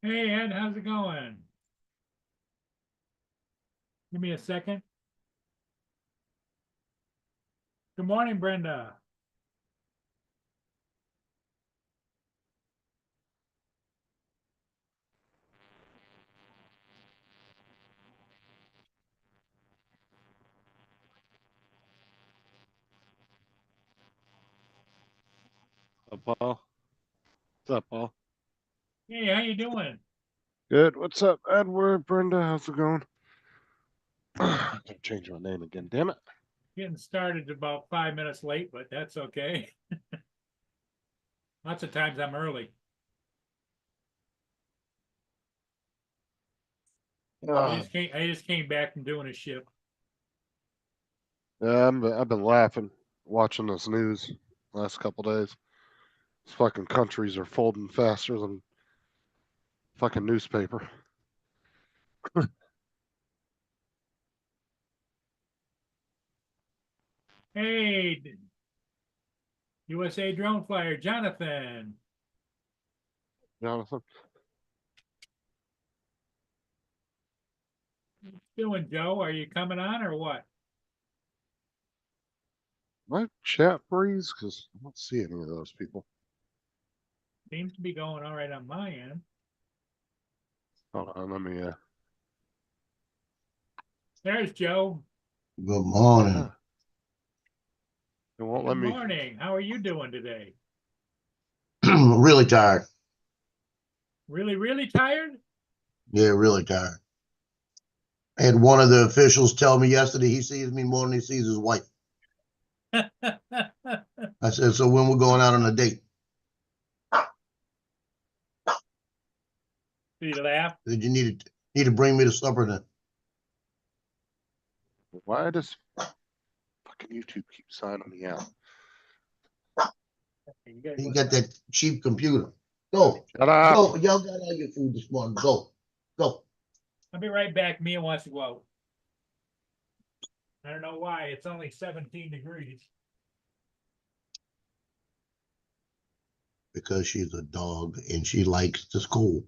Hey Ed, how's it going? Give me a second. Good morning, Brenda. Up, Paul? What's up, Paul? Hey, how you doing? Good. What's up, Edward? Brenda, how's it going? I gotta change my name again. Damn it. Getting started about 5 minutes late, but that's okay. Lots of times I'm early. I just came back from doing a ship. Yeah, I've been laughing watching this news last couple days. These fucking countries are folding faster than fucking newspaper. Hey, USA drone flyer, Jonathan. Jonathan, Doing, Joe? Are you coming on or what? my chat freeze because I don't see any of those people. Seems to be going all right on my end. Hold on, let me. There's Joe. Good morning. It won't Good let me. morning. How are you doing today? Really tired. Really, really tired? Yeah, really tired. I had one of the officials tell me yesterday he sees me more than he sees his wife. Did I said, so when we're going out on a date? he laugh? Did you need to bring me to supper then? Why does fucking YouTube keep signing me out? You got that cheap computer. Go. Shut up. Go. Y'all got all your food this morning. Go. Go. I'll be right back. Mia wants to go out. I don't know why. It's only 17 degrees. Because she's a dog and she likes the school.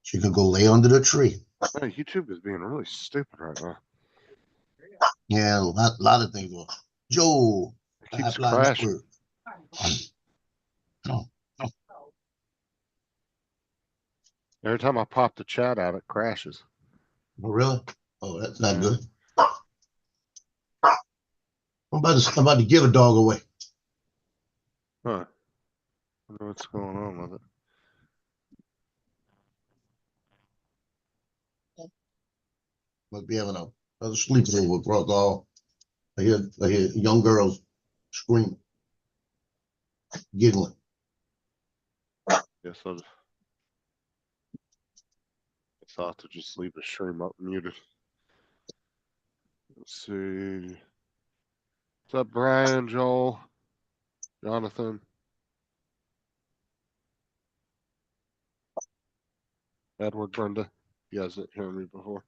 She can go lay under the tree. Man, YouTube is being really stupid right now. Yeah, a lot of things. Joe, It keeps Pipeline crashing. Network. Every time I pop the chat out, it crashes. Oh, really? Oh, that's not Yeah. good. I'm about to give a dog away. Huh. I wonder what's going on with it. Must be having a sleepover across all. I hear young girls screaming, giggling. Guess I'll have to just leave the stream up muted. Let's see. What's up, Brian, Joel, Jonathan? Edward, Brenda. You guys didn't hear me before.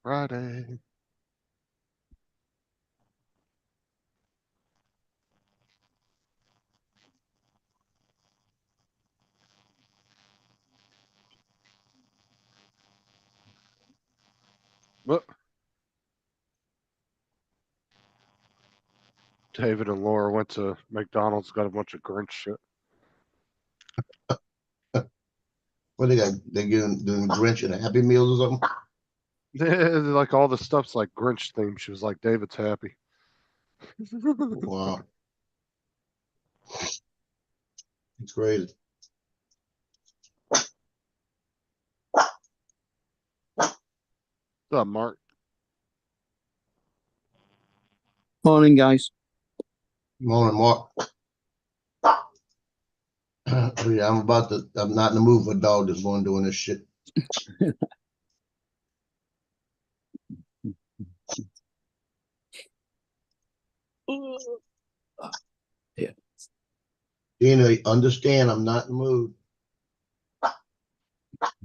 Friday. But David and Laura went to McDonald's, got a bunch of Grinch shit. What they got? They doing Grinch and Happy Meals or something? Like all the stuff's like Grinch themed. She was like, David's happy. Wow. It's crazy. What's up, Mark? Morning, guys. Morning, Mark. Yeah, I'm not in the mood for a dog that's going doing this shit. Yeah. Understand I'm not in the mood.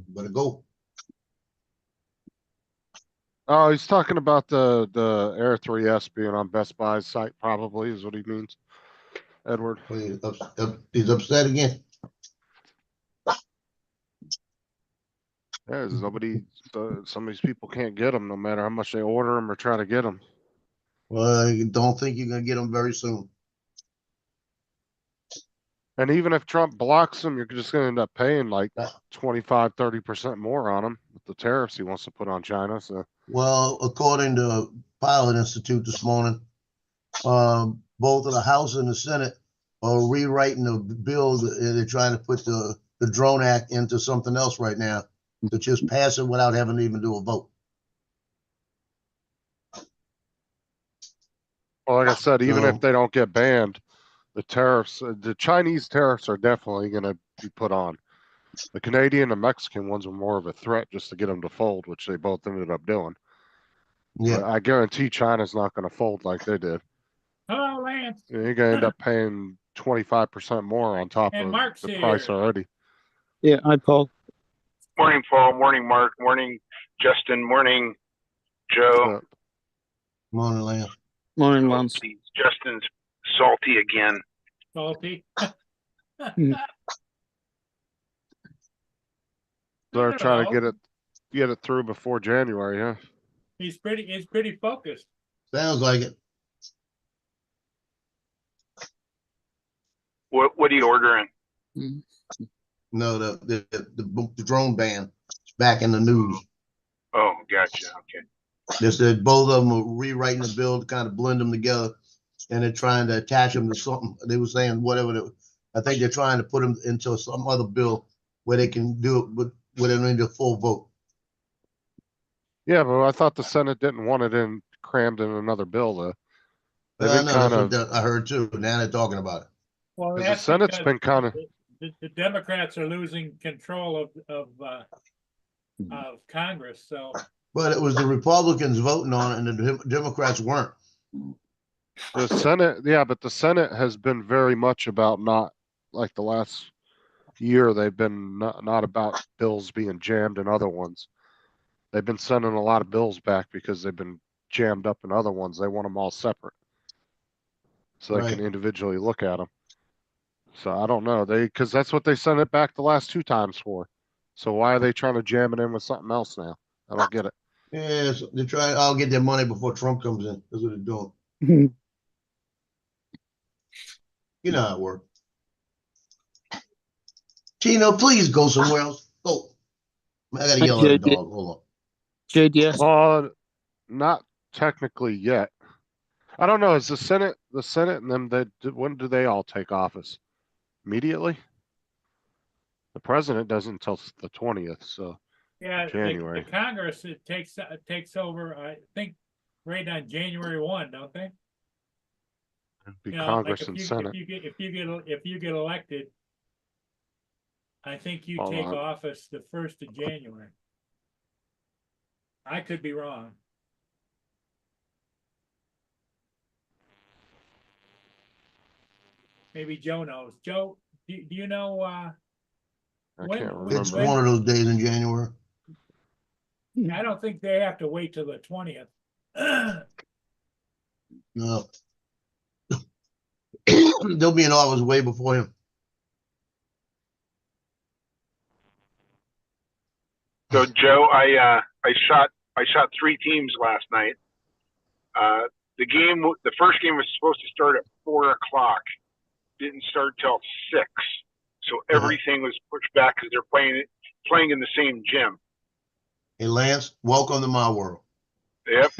Better go. Oh, he's talking about the Air 3S being on Best Buy's site, probably is what he means. Edward. He's upset again. Yeah, 'cause nobody, some of these people can't get them no matter how much they order them or try to get them. Well, I don't think you're gonna get them very soon. And even if Trump blocks them, you're just gonna end up paying like Yeah. 25, 30% more on them with the tariffs he wants to put on China. So Well, according to Pilot Institute this morning, both of the House and the Senate are rewriting the bill. They're trying to put the Drone Act into something else right now to just pass it without having to even do a vote. well, like I said, even if So- they don't get banned, the tariffs, the Chinese tariffs are definitely gonna be put on. The Canadian and Mexican ones were more of a threat just to get them to fold, which they both ended up doing. But Yeah, I guarantee China's not gonna fold like they did. Hello, Lance. You're gonna end up paying 25% more on top And of Mark's the price here. already. Yeah, hi, Paul. Morning, Paul. Morning, Mark. Morning, Justin. Morning, Joe. So, morning, Lance. Morning, Lance. Geez, Justin's salty again. Salty. they're trying to No, get it through before January, huh? he's pretty focused. Sounds like it. What are you ordering? No, the drone ban is back in the news. Oh, gotcha. Okay. They said both of them are rewriting the bill to kind of blend them together, and they're trying to attach them to something. They were saying whatever. I think they're trying to put them into some other bill where they can do it with they don't need a full vote. Yeah, but I thought the Senate didn't want it in crammed in another bill though. They've I been know kind that's of, what I heard too. Now they're talking about it. Well, because the that's Senate's because been kind of, the Democrats are losing control of Congress, so But it was the Republicans voting on it, and the Democrats weren't. the Senate, yeah, but the Senate has been very much about not, like the last year, they've been not about bills being jammed in other ones. They've been sending a lot of bills back because they've been jammed up in other ones. They want them all separate. So they can Right. individually look at them. So I don't know. Because that's what they sent it back the last 2 times for. So why are they trying to jam it in with something else now? I don't get it. Yes, they're trying. I'll get their money before Trump comes in. That's what they're doing. You know how it works. Tino, please go somewhere else. Go. I gotta yell at a dog. Hold on. JDS. Not technically yet. I don't know. Is the Senate and them, when do they all take office? Immediately? The president doesn't until the 20th, so yeah, January. the Congress it takes over. I think right on January 1, don't they? be You know, Congress like and if Senate. you get elected, I think you Hold take on. office the 1st of January. I could be wrong. Maybe Joe knows. Joe, do you know? I when- can't It's remember. one of those days in January. I don't think they have to wait till the 20th. No. They'll be in office way before him. So, Joe, I shot 3 teams last night. The first game was supposed to start at 4:00. Didn't start till 6. So everything was pushed back because they're playing in the same gym. Hey, Lance, welcome to my world. Yep.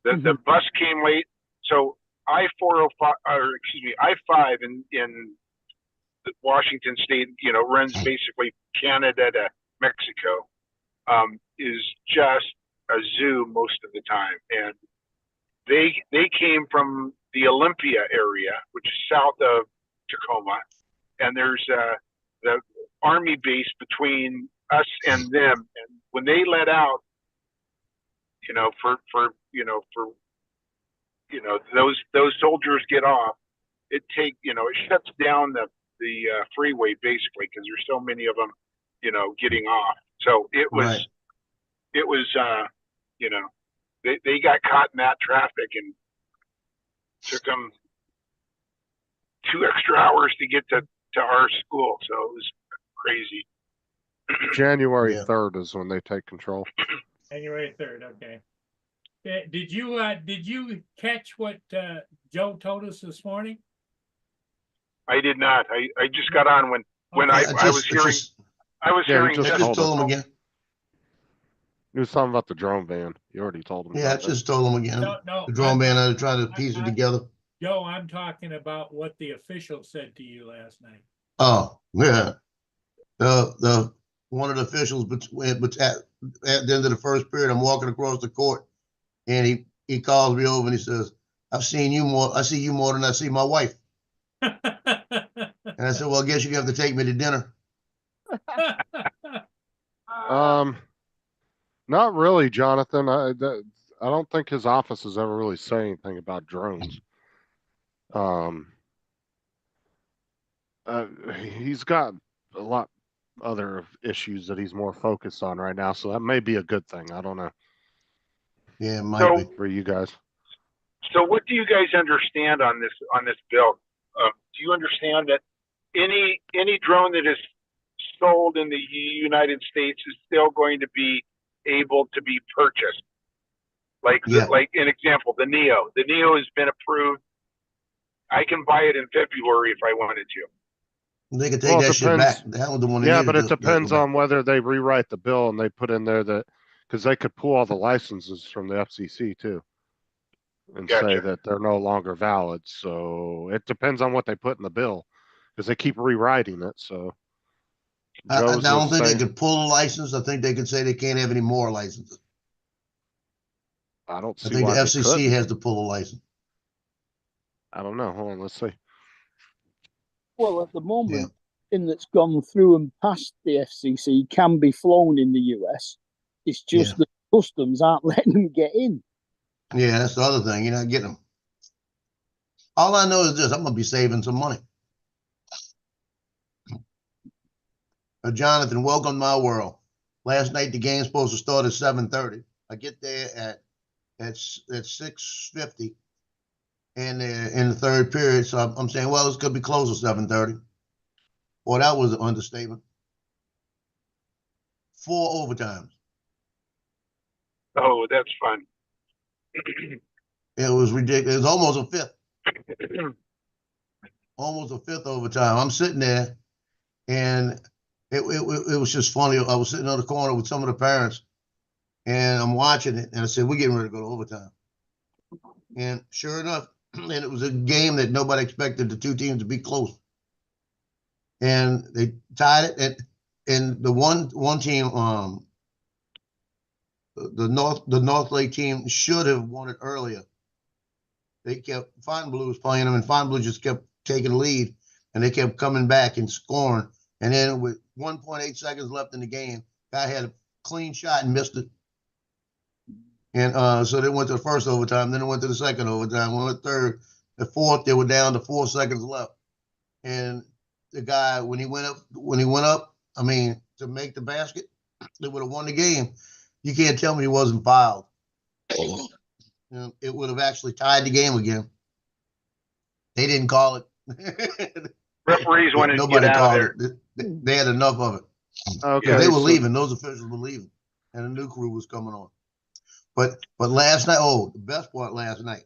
The bus came late, so I-405, or excuse me, I-5 in Washington State, runs basically Canada to Mexico, is just a zoo most of the time, and they came from the Olympia area, which is south of Tacoma, and there's the Army base between us and them, and when they let out, those soldiers get off, it shuts down the freeway basically because there's so many of them, getting off. So it was Right. it was you know, they got caught in that traffic and took them 2 extra hours to get to our school. So it was crazy. January Yeah. 3rd is when they take control. January 3rd, okay. Did you catch what, Joe told us this morning? I did not. I just got on when I was hearing Yeah, he just I just told him again. He was talking about the drone van. You already told him. Yeah, I about that. just told him again. No, The drone man, I was trying to piece it together. Joe, I'm talking about what the official said to you last night. Oh, yeah. The one of the officials, but at the end of the first period, I'm walking across the court, and he calls me over and he says, I see you more than I see my wife. And I said, well, I guess you have to take me to dinner. Not really, Jonathan. I don't think his office has ever really said anything about drones. He's got a lot other issues that he's more focused on right now, so that may be a good thing. I don't know Yeah, it might So- be. for you guys. So what do you guys understand on this bill? Do you understand that any drone that is sold in the United States is still going to be able to be purchased? Like Yeah. like an example, the Neo. The Neo has been approved. I can buy it in February if I wanted to. They could take Well, it that shit depends. back. That was the one they Yeah, needed but it to depends go back. on whether they rewrite the bill and they put in there that, because they could pull all the licenses from the FCC too. And say Gotcha. that they're no longer valid. So it depends on what they put in the bill, because they keep rewriting it. So I Joe's don't was think they saying, could pull a license. I think they could say they can't have any more licenses. I don't I see think the why they FCC couldn't. has to pull a license. I don't know. Hold on, let's see. Well, at the moment, in that's gone through and past the FCC can be flown in the US. It's just Yeah. that customs aren't letting them get in. Yeah, that's the other thing. You're not getting them. All I know is this: I'm gonna be saving some money. Jonathan, welcome to my world. Last night the game's supposed to start at 7:30. I get there at 6:50, and in the third period, so I'm saying, well, it's gonna be close at 7:30. Well, that was an understatement. 4 overtimes. Oh, that's fun. It was ridiculous. It was almost a fifth. Almost a fifth overtime. I'm sitting there, and it was just funny. I was sitting on the corner with some of the parents, and I'm watching it, and I said, "We're getting ready to go to overtime." And sure enough, and it was a game that nobody expected the two teams to be close, and they tied it. And the one team, the North Lake team should have won it earlier. They kept Fontainebleau was playing them, and Fontainebleau just kept taking the lead, and they kept coming back and scoring. And then with 1.8 seconds left in the game, guy had a clean shot and missed it. And so they went to the first overtime, then they went to the second overtime, went to the third, the fourth. They were down to 4 seconds left, and the guy when he went up, I mean, to make the basket, they would have won the game. You can't tell me he wasn't fouled. It would have actually tied the game again. They didn't call it. Referees wanted to Nobody get out of called there. it. They had enough of it. Okay, They were so- leaving. Those officials were leaving, and a new crew was coming on. But last night, the best part last night,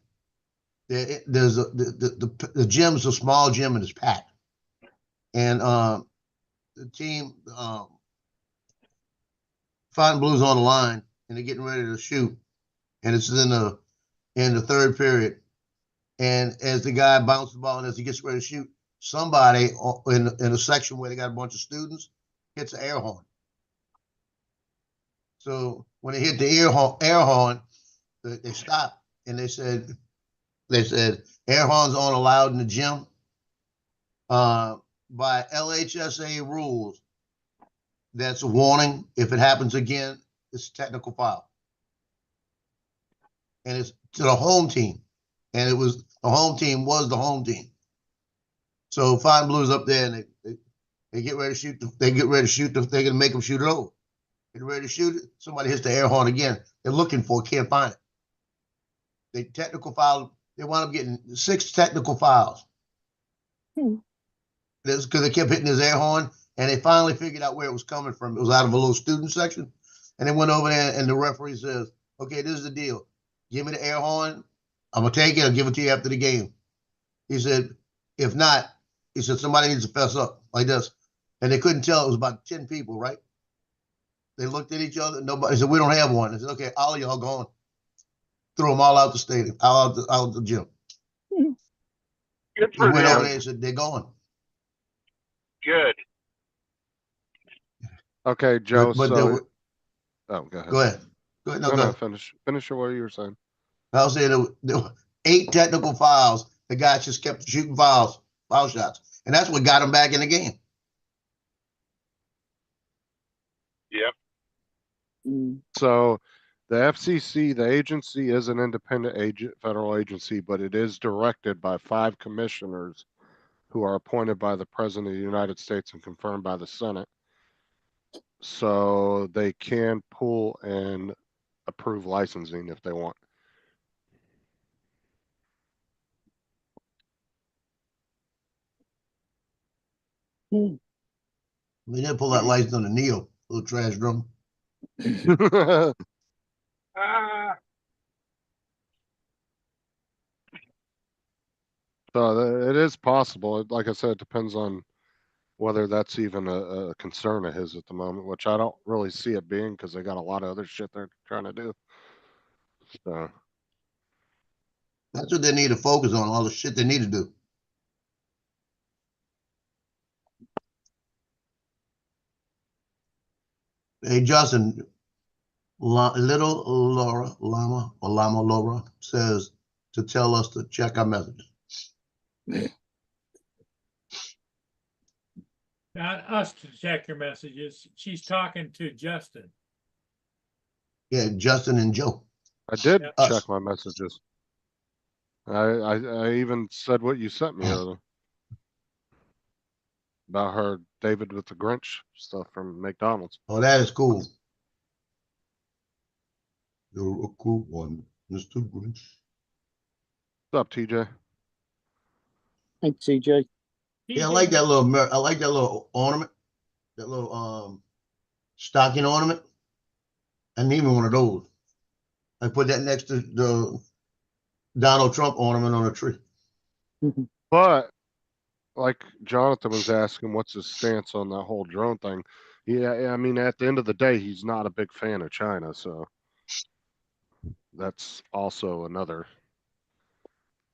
there's the gym's a small gym and it's packed, and the team Fontainebleau's on the line and they're getting ready to shoot, and it's in the third period, and as the guy bounces the ball and as he gets ready to shoot, somebody in a section where they got a bunch of students hits an air horn. So when they hit the air horn, they stopped and they said air horns aren't allowed in the gym. By LHSA rules, that's a warning. If it happens again, it's a technical foul. And it's to the home team. And it was the home team was the home team. So Fontainebleau's up there and they get ready to shoot. They're gonna make them shoot it over. Get ready to shoot it. Somebody hits the air horn again. They're looking for it, can't find it. They technical file. They wound up getting 6 technical files. That's because they kept hitting his air horn, and they finally figured out where it was coming from. It was out of a little student section, and they went over there, and the referee says, "Okay, this is the deal. Give me the air horn. I'm gonna take it. I'll give it to you after the game." He said, "If not," he said, "somebody needs to fess up like this." And they couldn't tell. It was about 10 people, right? They looked at each other. Nobody said, "We don't have one." They said, "Okay, all of y'all gone." Threw them all out the stadium, out the gym. Good He for went over them. there and said, "They're gone." Good. Okay, Joe, But so, oh, go ahead. go ahead. Go ahead. No, No, go no, ahead. finish what you were saying. I was saying there were 8 technical fouls. The guys just kept shooting foul shots, and that's what got them back in the game. Yep. So the FCC, the agency is an independent federal agency, but it is directed by 5 commissioners who are appointed by the President of the United States and confirmed by the Senate. So they can pull and approve licensing if they want. We didn't pull that license on the Neo, little trash drum. Ah, So it is possible. Like I said, it depends on whether that's even a concern of his at the moment, which I don't really see it being because they got a lot of other shit they're trying to do. So That's what they need to focus on, all the shit they need to do. Hey, Justin, little Laura, Lama Laura says to tell us to check our messages. Not us to check your messages. She's talking to Justin. Yeah, Justin and Joe. I did Yep. Us. check my messages. I even said what you sent me earlier about her David with the Grinch stuff from McDonald's. Oh, that is cool. You're a cool one, Mr. Grinch. What's up, TJ? Hey, TJ. Yeah, I like that little. I like that little ornament, that little stocking ornament. I need me one of those. I put that next to the Donald Trump ornament on a tree. But like Jonathan was asking, what's his stance on that whole drone thing? Yeah, I mean, at the end of the day, he's not a big fan of China, so that's also another.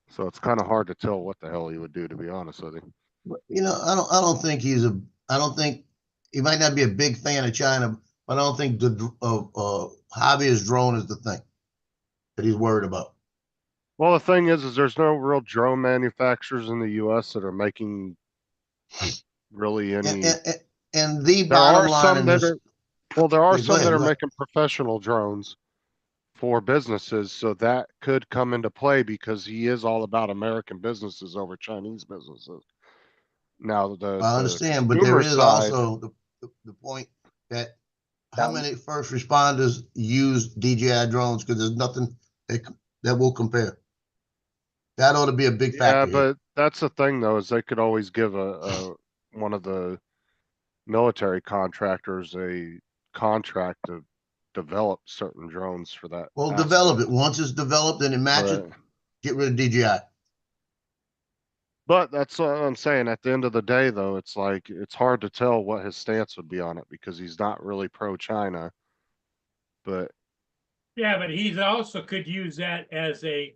So it's kind of hard to tell what the hell he would do, to be honest with you. But, I don't think I don't think he might not be a big fan of China, but I don't think the hobbyist drone is the thing that he's worried about. Well, the thing is there's no real drone manufacturers in the U.S. that are making really any. And the There bottom are line some in that this, are. Well, there are Yeah, go some ahead, that are go ahead. making professional drones for businesses, so that could come into play because he is all about American businesses over Chinese businesses. Now, I the understand, but there consumer is side, also the point that how many first responders use DJI drones, because there's nothing that will compare. That ought to be a big yeah, factor here. but that's the thing though, is they could always give a one of the military contractors a contract to develop certain drones for that. Well, aspect. develop it. Once it's developed and it matches, But, get rid of DJI. but that's what I'm saying. At the end of the day, though, it's like it's hard to tell what his stance would be on it because he's not really pro-China. But Yeah, but he's also could use that as a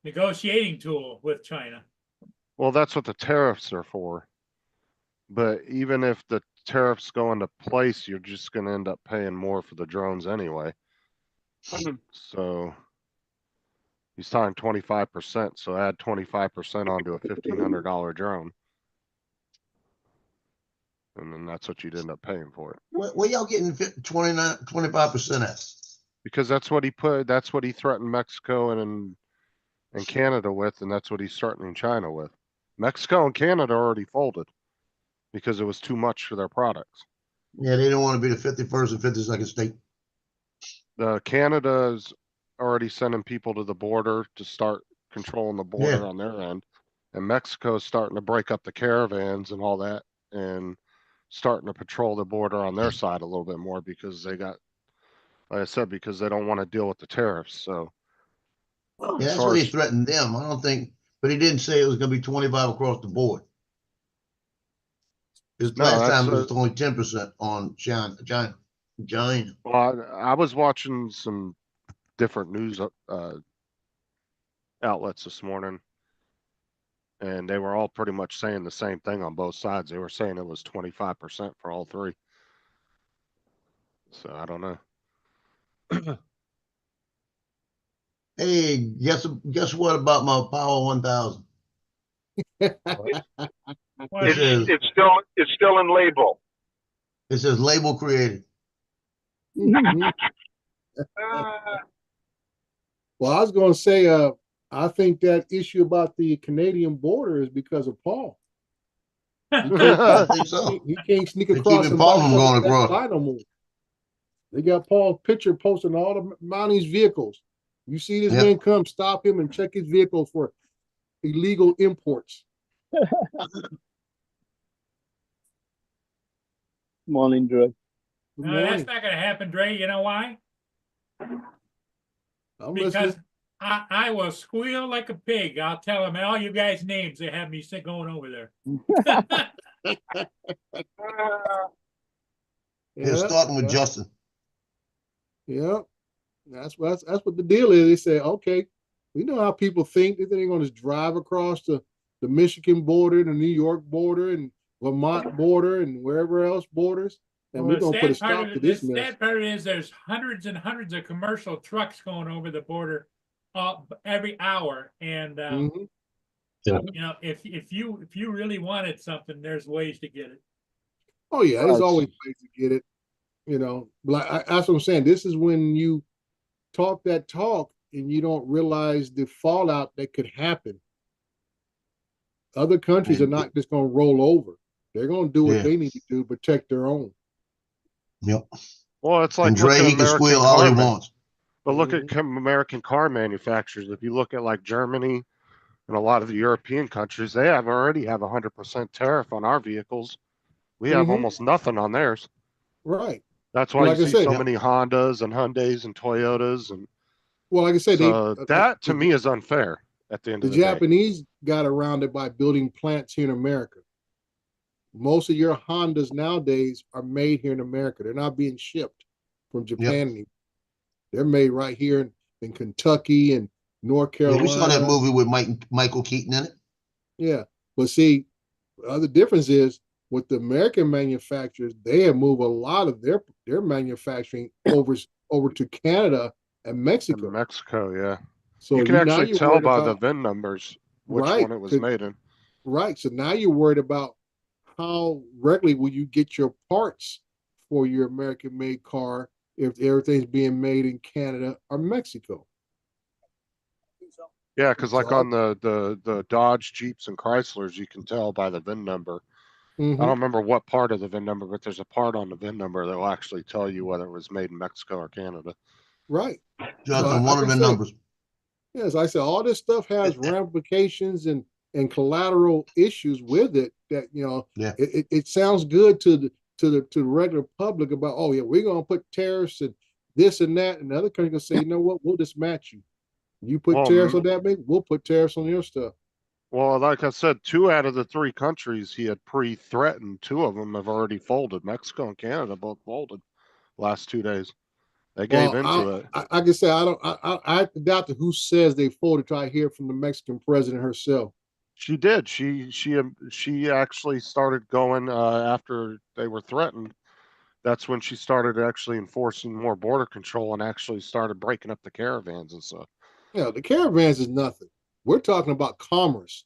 negotiating tool with China. well, that's what the tariffs are for. But even if the tariffs go into place, you're just going to end up paying more for the drones anyway. So he's talking 25%. So add 25% onto a $1,500 drone. And then that's what you'd end up paying for it. Where y'all getting 25% at? Because that's what he threatened Mexico and Canada with, and that's what he's threatening China with. Mexico and Canada already folded because it was too much for their products. Yeah, they don't want to be the 51st and 52nd state. Canada's already sending people to the border to start controlling the border Yeah. on their end. And Mexico's starting to break up the caravans and all that and starting to patrol the border on their side a little bit more because they got, like I said, because they don't want to deal with the tariffs. So Yeah, as that's far what he as, threatened them. I don't think, but he didn't say it was gonna be 25 across the board. His no, last that's, time it was only 10% on China. well, I was watching some different news outlets this morning, and they were all pretty much saying the same thing on both sides. They were saying it was 25% for all three. So I don't know. Hey, guess what about my Power 1000? What? It says It's still in label. it says label created. Mhm. Uh, Well, I was going to say, I think that issue about the Canadian border is because of Paul. I think so. He can't sneak They're across keeping and Paul buy from something going he can't across. buy no more. They got Paul's picture posted on all the Mounties vehicles. You see this Yep. man come, stop him and check his vehicle for illegal imports. Morning, Dre. Good No, morning. that's not gonna happen, Dre. You know why? I'm Because listening. I will squeal like a pig. I'll tell them all you guys' names. They have me sit going over there. They're starting with Justin. Yeah, that's what the deal is. They say, okay, we know how people think. They think they're going to just drive across the Michigan border, the New York border, and Vermont border, and wherever else borders, and Well, we're going to put a stop to this the mess. sad part is there's hundreds and hundreds of commercial trucks going over the border every hour, and Mhm. you know, if you really wanted something, there's ways to get it. Oh yeah, there's Right. always ways to get it. You know, that's what I'm saying. This is when you talk that talk and you don't realize the fallout that could happen. Other countries are not just going to roll over. They're going to do what Yeah. they need to do to protect their own. Yep. Well, it's like And Dre, look at he can American squeal all he car wants. but look at American car manufacturers. If you look at like Germany and a lot of the European countries, they already have 100% tariff on our vehicles. We have Mhm. almost nothing on theirs. Right. That's why Like you I see said, so Yep. many Hondas and Hyundais and Toyotas, and well, like I said, so that to me is unfair at the end the of the day. Japanese got around it by building plants here in America. Most of your Hondas nowadays are made here in America. They're not being shipped from Japan anymore. They're made right here in Kentucky and North Yeah, Carolina. we saw that movie with Michael Keaton in it. Yeah. But see, the other difference is with the American manufacturers, they have moved a lot of their manufacturing over to Canada and Mexico. In Mexico, yeah. So You can now actually you're tell worried by about, the VIN numbers which right, one it was made in. right. So now you're worried about how regularly will you get your parts for your American made car if everything's being made in Canada or Mexico. Yeah, because like So- on the Dodge, Jeeps, and Chryslers, you can tell by the VIN number. I Mhm. don't remember what part of the VIN number, but there's a part on the VIN number that will actually tell you whether it was made in Mexico or Canada. Right. Justin, So one of like I the said, numbers. Yes, I said all this stuff has ramifications and collateral issues with it that Yeah. it sounds good to the regular public about, oh yeah, we're gonna put tariffs and this and that, and the other country gonna say, you know what, we'll just match you. You put Well, tariffs on that, maybe we'll put tariffs on your stuff. Well, like I said, 2 out of the 3 countries he had pre-threatened, 2 of them have already folded. Mexico and Canada both folded last 2 days. They gave Well, into it. I can say I doubt who says they folded till I hear from the Mexican president herself. She did. She actually started going after they were threatened. That's when she started actually enforcing more border control and actually started breaking up the caravans and stuff. Yeah, the caravans is nothing. We're talking about commerce.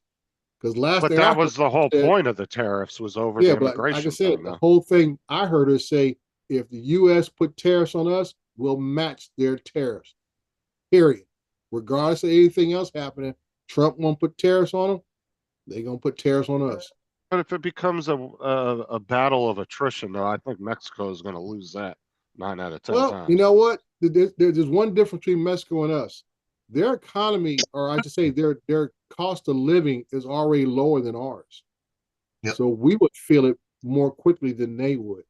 Because last But thing that I was the whole said, point of the tariffs was over yeah, the but like I immigration said, thing, the though. whole thing I heard her say, if the U.S. put tariffs on us, we'll match their tariffs. Period. Regardless of anything else happening, Trump won't put tariffs on them. They're gonna put tariffs on us. But if it becomes a battle of attrition, though, I think Mexico is going to lose that 9 out of 10 Well, times. you know what? There's one difference between Mexico and us. Their economy, or I should say, their cost of living is already lower than ours. Yep. So we would feel it more quickly than they would.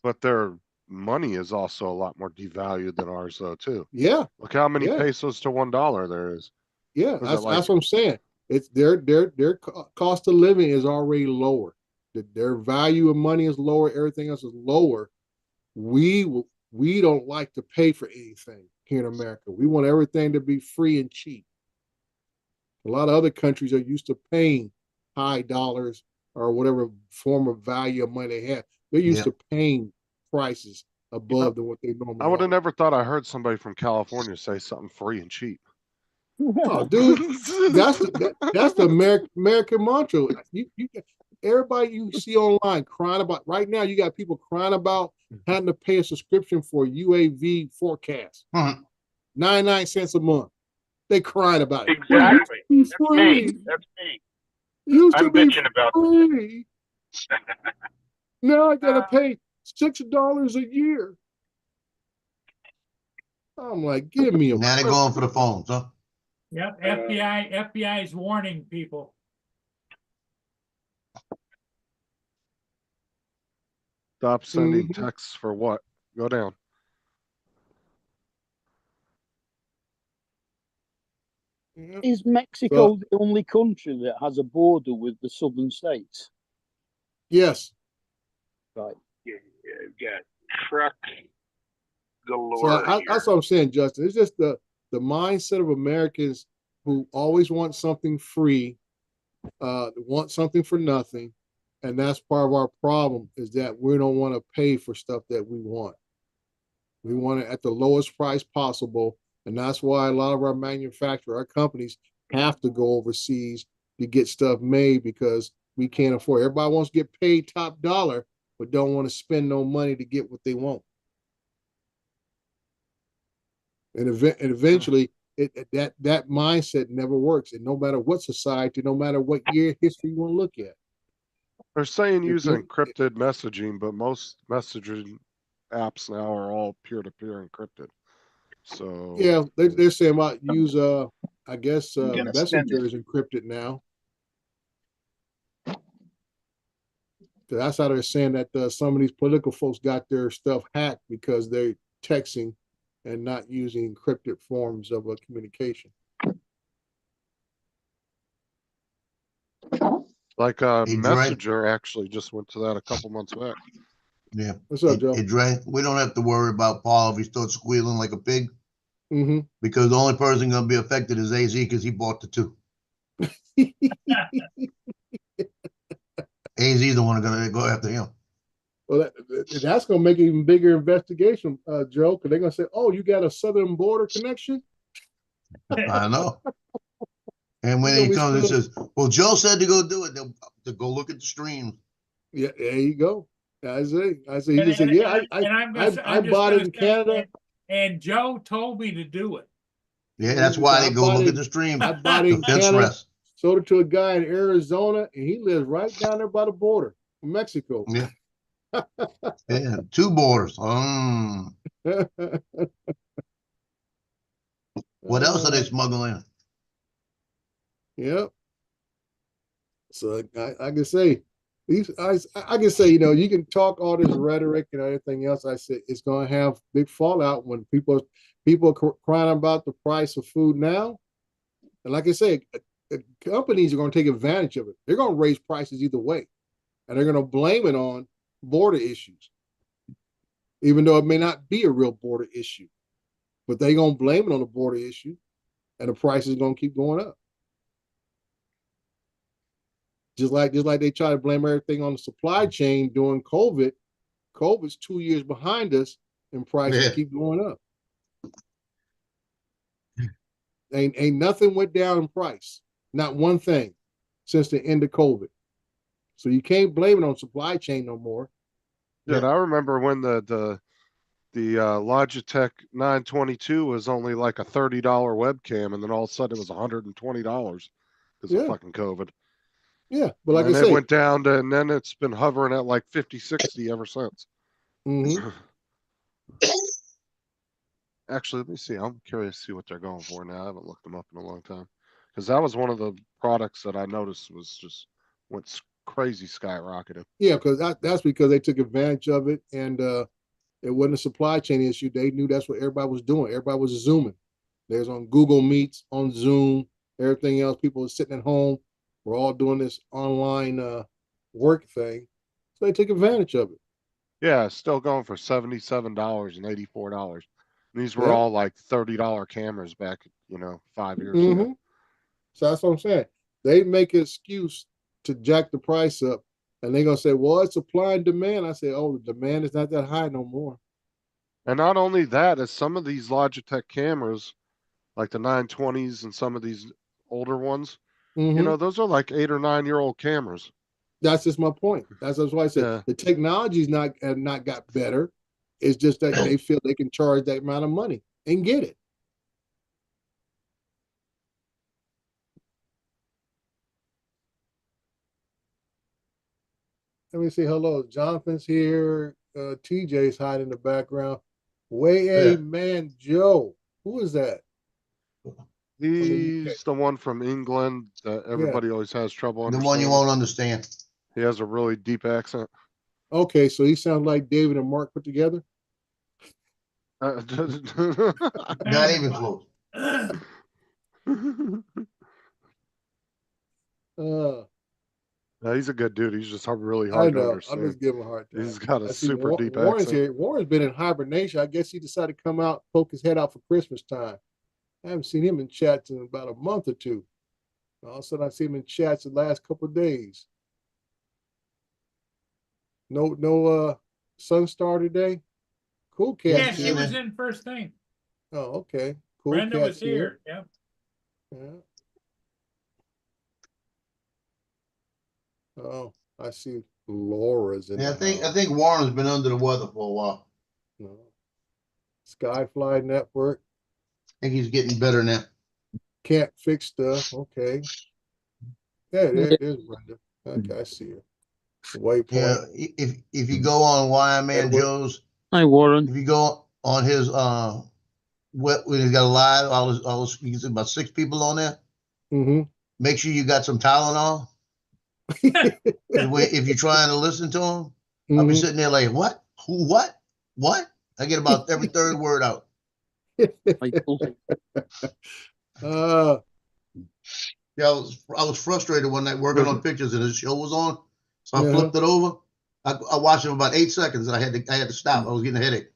But their money is also a lot more devalued than ours, though, too. Yeah, Look how many Yeah. pesos to $1 there is. yeah. Was it That's like- what I'm saying. It's their cost of living is already lower. Their value of money is lower. Everything else is lower. We don't like to pay for anything here in America. We want everything to be free and cheap. A lot of other countries are used to paying high dollars or whatever form of value of money they have. They're used to paying prices above than what they normally I would have are. never thought I heard somebody from California say something free and cheap. Oh, dude, that's the American mantra. Everybody you see online crying about right now. You got people crying about having to pay a subscription for UAV forecast, Mhm. 99 cents a month. They crying about it. Exactly. Well, That's me. free. That's me. It used to I'm be bitching about this. free. Now I gotta pay $6 a year. I'm like, give me a Now they're break. going for the phones, huh? Yep, FBI is warning people. Stop sending Mhm. texts for what? Go down. Yeah. Is Mexico the only country that has a border with the southern states? Yes. Right. You got truck So galore here. that's what I'm saying, Justin. It's just the mindset of Americans who always want something free, want something for nothing, and that's part of our problem is that we don't want to pay for stuff that we want. We want it at the lowest price possible, and that's why a lot of our companies have to go overseas to get stuff made because we can't afford. Everybody wants to get paid top dollar, but don't want to spend no money to get what they want. And eventually, that mindset never works. And no matter what society, no matter what year history you want to look at, They're saying use you- encrypted messaging, but most messaging apps now are all peer-to-peer encrypted. So yeah, they're saying about use I guess Gonna send Messenger is encrypted now. So that's how they're saying that some of these political folks got their stuff hacked because they're texting and not using encrypted forms of communication. like Hey, Dre. Messenger actually just went to that a couple months back. Yeah. What's up, Joe? Hey, Dre, we don't have to worry about Paul if he starts squealing like a pig Mm-hmm. because the only person going to be affected is AZ because he bought the two. AZ is the one going to go after him. Well, that's going to make an even bigger investigation, Joe, because they're going to say, "Oh, you got a southern border connection." I know. And when You know, he we comes and still- says, "Well, Joe said to go do it," to go look at the stream. Yeah, there you go. I say, he And- just said, and- "Yeah, and I'm just- I I'm just bought it gonna in say, Canada. And Joe told me to do it. Yeah, that's why they go look at the stream. I bought it The in fence Canada, rest. sold it to a guy in Arizona, and he lives right down there by the border, Mexico." Yeah. Yeah, two borders. What else are they smuggling? Yep. So I can say, I can say, you can talk all this rhetoric and everything else. I said it's going to have big fallout when people are crying about the price of food now. And like I say, companies are going to take advantage of it. They're going to raise prices either way, and they're going to blame it on border issues, even though it may not be a real border issue. But they're going to blame it on the border issue, and the price is going to keep going up. Just like they try to blame everything on the supply chain during COVID. COVID's 2 years behind us, and prices keep going up. Ain't nothing went down in price, not one thing, since the end of COVID. So you can't blame it on supply chain no more. Yeah, I remember when the Logitech 922 was only like a $30 webcam, and then all of a sudden it was $120 because of fucking COVID. Yeah, but like I And it say, went down to, and then it's been hovering at like 50, 60 ever since. mhm. Actually, let me see. I'm curious to see what they're going for now. I haven't looked them up in a long time. Because that was one of the products that I noticed was just crazy skyrocketing. Yeah, because that's because they took advantage of it, and it wasn't a supply chain issue. They knew that's what everybody was doing. Everybody was Zooming. There's on Google Meets, on Zoom, everything else. People were sitting at home. We're all doing this online work thing, so they took advantage of it. Yeah, still going for $77 and $84. These were Yeah. all like $30 cameras back, 5 years Mm-hmm. ago. So that's what I'm saying. They make an excuse to jack the price up, and they're gonna say, "Well, it's supply and demand." I say, "Oh, the demand is not that high no more." And not only that, as some of these Logitech cameras, like the 920s and some of these older ones, Mm-hmm. those are like 8 or 9 year old cameras. That's just my point. That's why I said Yeah. the technology's not have not got better. It's just that they feel they can charge that amount of money and get it. Let me see. Hello, Jonathan's here. TJ's hiding in the background. Way Yeah. man Joe. Who is that? He's the one from England that everybody always has trouble The one understanding. you won't understand. He has a really deep accent. Okay, so he sounds like David and Mark put together. Not even close. Uh, He's a good dude. He's just really I hard to know. I'm understand. just giving him a hard time. He's got a I see super deep Warren's accent. here. Warren's been in hibernation. I guess he decided to come out, poke his head out for Christmas time. I haven't seen him in chats in about a month or two. All of a sudden, I see him in chats the last couple of days. No Sunstar today. Cool cat. Yeah, she Yeah. was in first thing. Oh, okay. Cool Brenda Cat's was here. Yeah. Yeah. Oh, I see Laura's in Yeah, the I think Warren's been under the weather for a while. No. Skyfly Network. I think he's getting better now. Can't fix stuff. Okay. Yeah, there's Brenda. Okay, I see her. Waypoint. Yeah, if you go on Why Man Edward. Joe's, Hi, Warren. if you go on his when he's got a live, all those you can see about 6 people on there. Mm-hmm. Make sure you got some Tylenol. If you're trying to listen to him, I'll be sitting there like, what? Who? What? I get about every third word out. Michael. Yeah, I was frustrated one night working on pictures and the show was on, so I Yeah. flipped it over. I watched it for about 8 seconds and I had to stop. I was getting a headache.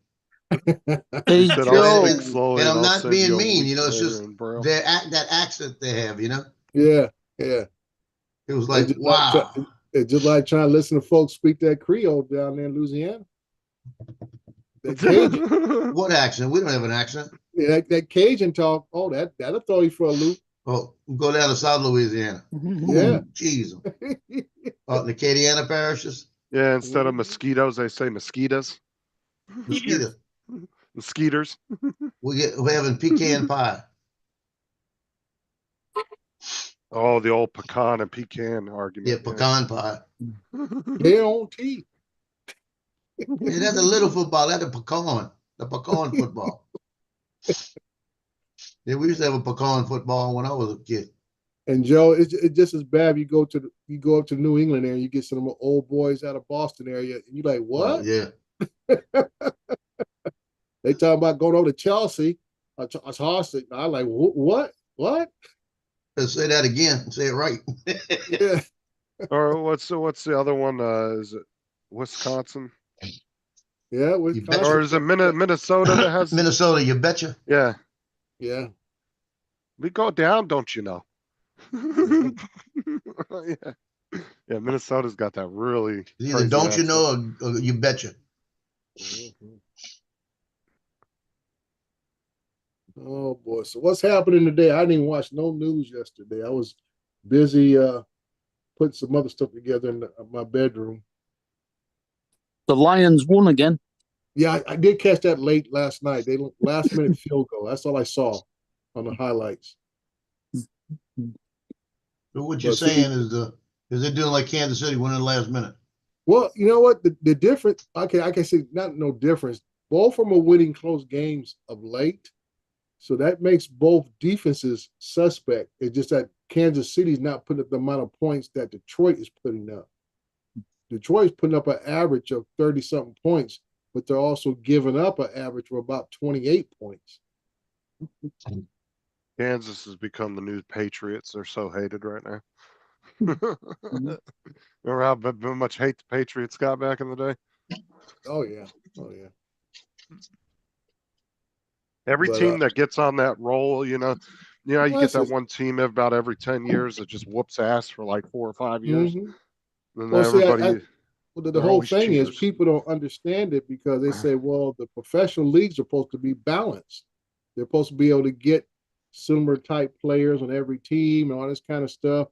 Hey, He said, Joe. "I'll speak slowly And and I'm I'll not send being you a mean, week it's later just in Braille." that accent they have, Yeah. It was like, It's just wow. it's just like trying to listen to folks speak that Creole down there in Louisiana. That Cajun, What accent? We don't have an accent. yeah, that Cajun talk. Oh, that'll throw you for a loop. Oh, go down to South Louisiana. Yeah. Jeez. In the Acadiana parishes. Yeah, instead of mosquitoes, they say mosquitoes. Mosquito. Mosquitoes. We're having pecan pie. Oh, the old pecan and pecan Yeah, argument. pecan pie. Their own tea. Yeah, that's a little football. That's the pecan football. Yeah, we used to have a pecan football when I was a kid. And Joe, it's just as bad. You go up to New England area, you get some old boys out of Boston area, and you're like, what? Oh, yeah. They talking about going over to Chelsea. I'm like, what? Let's say that again. Say it right. Yeah. Or what's the other one? Is it Wisconsin? Yeah. Or is it Minnesota that has? Minnesota, you betcha. Yeah, Yeah. we go down, don't you know? Yeah, yeah. Minnesota's got that really. Either crazy don't you accent. know or you betcha. Mhm. Oh boy. So what's happening today? I didn't even watch no news yesterday. I was busy putting some other stuff together in my bedroom. The Lions won again. Yeah, I did catch that late last night. They last minute field goal. That's all I saw on the highlights. So what you're Well, see- saying is Is it doing like Kansas City winning the last minute? Well, you know what? The difference, okay, I can say not no difference. Both of them are winning close games of late. So that makes both defenses suspect. It's just that Kansas City's not putting up the amount of points that Detroit is putting up. Detroit's putting up an average of 30-something points, but they're also giving up an average of about 28 points. Kansas has become the new Patriots. They're so hated right now. Remember how much hate the Patriots got back in the day? Oh yeah. Oh yeah. Every But, team that gets on that roll, you get that listen. one team about every 10 years that just whoops ass for like 4 or 5 years. Mhm. And Well, see, everybody, well, the they're whole always thing is cheaters. people don't understand it because they say, well, the professional leagues are supposed to be balanced. They're supposed to be able to get similar type players on every team and all this kind of stuff.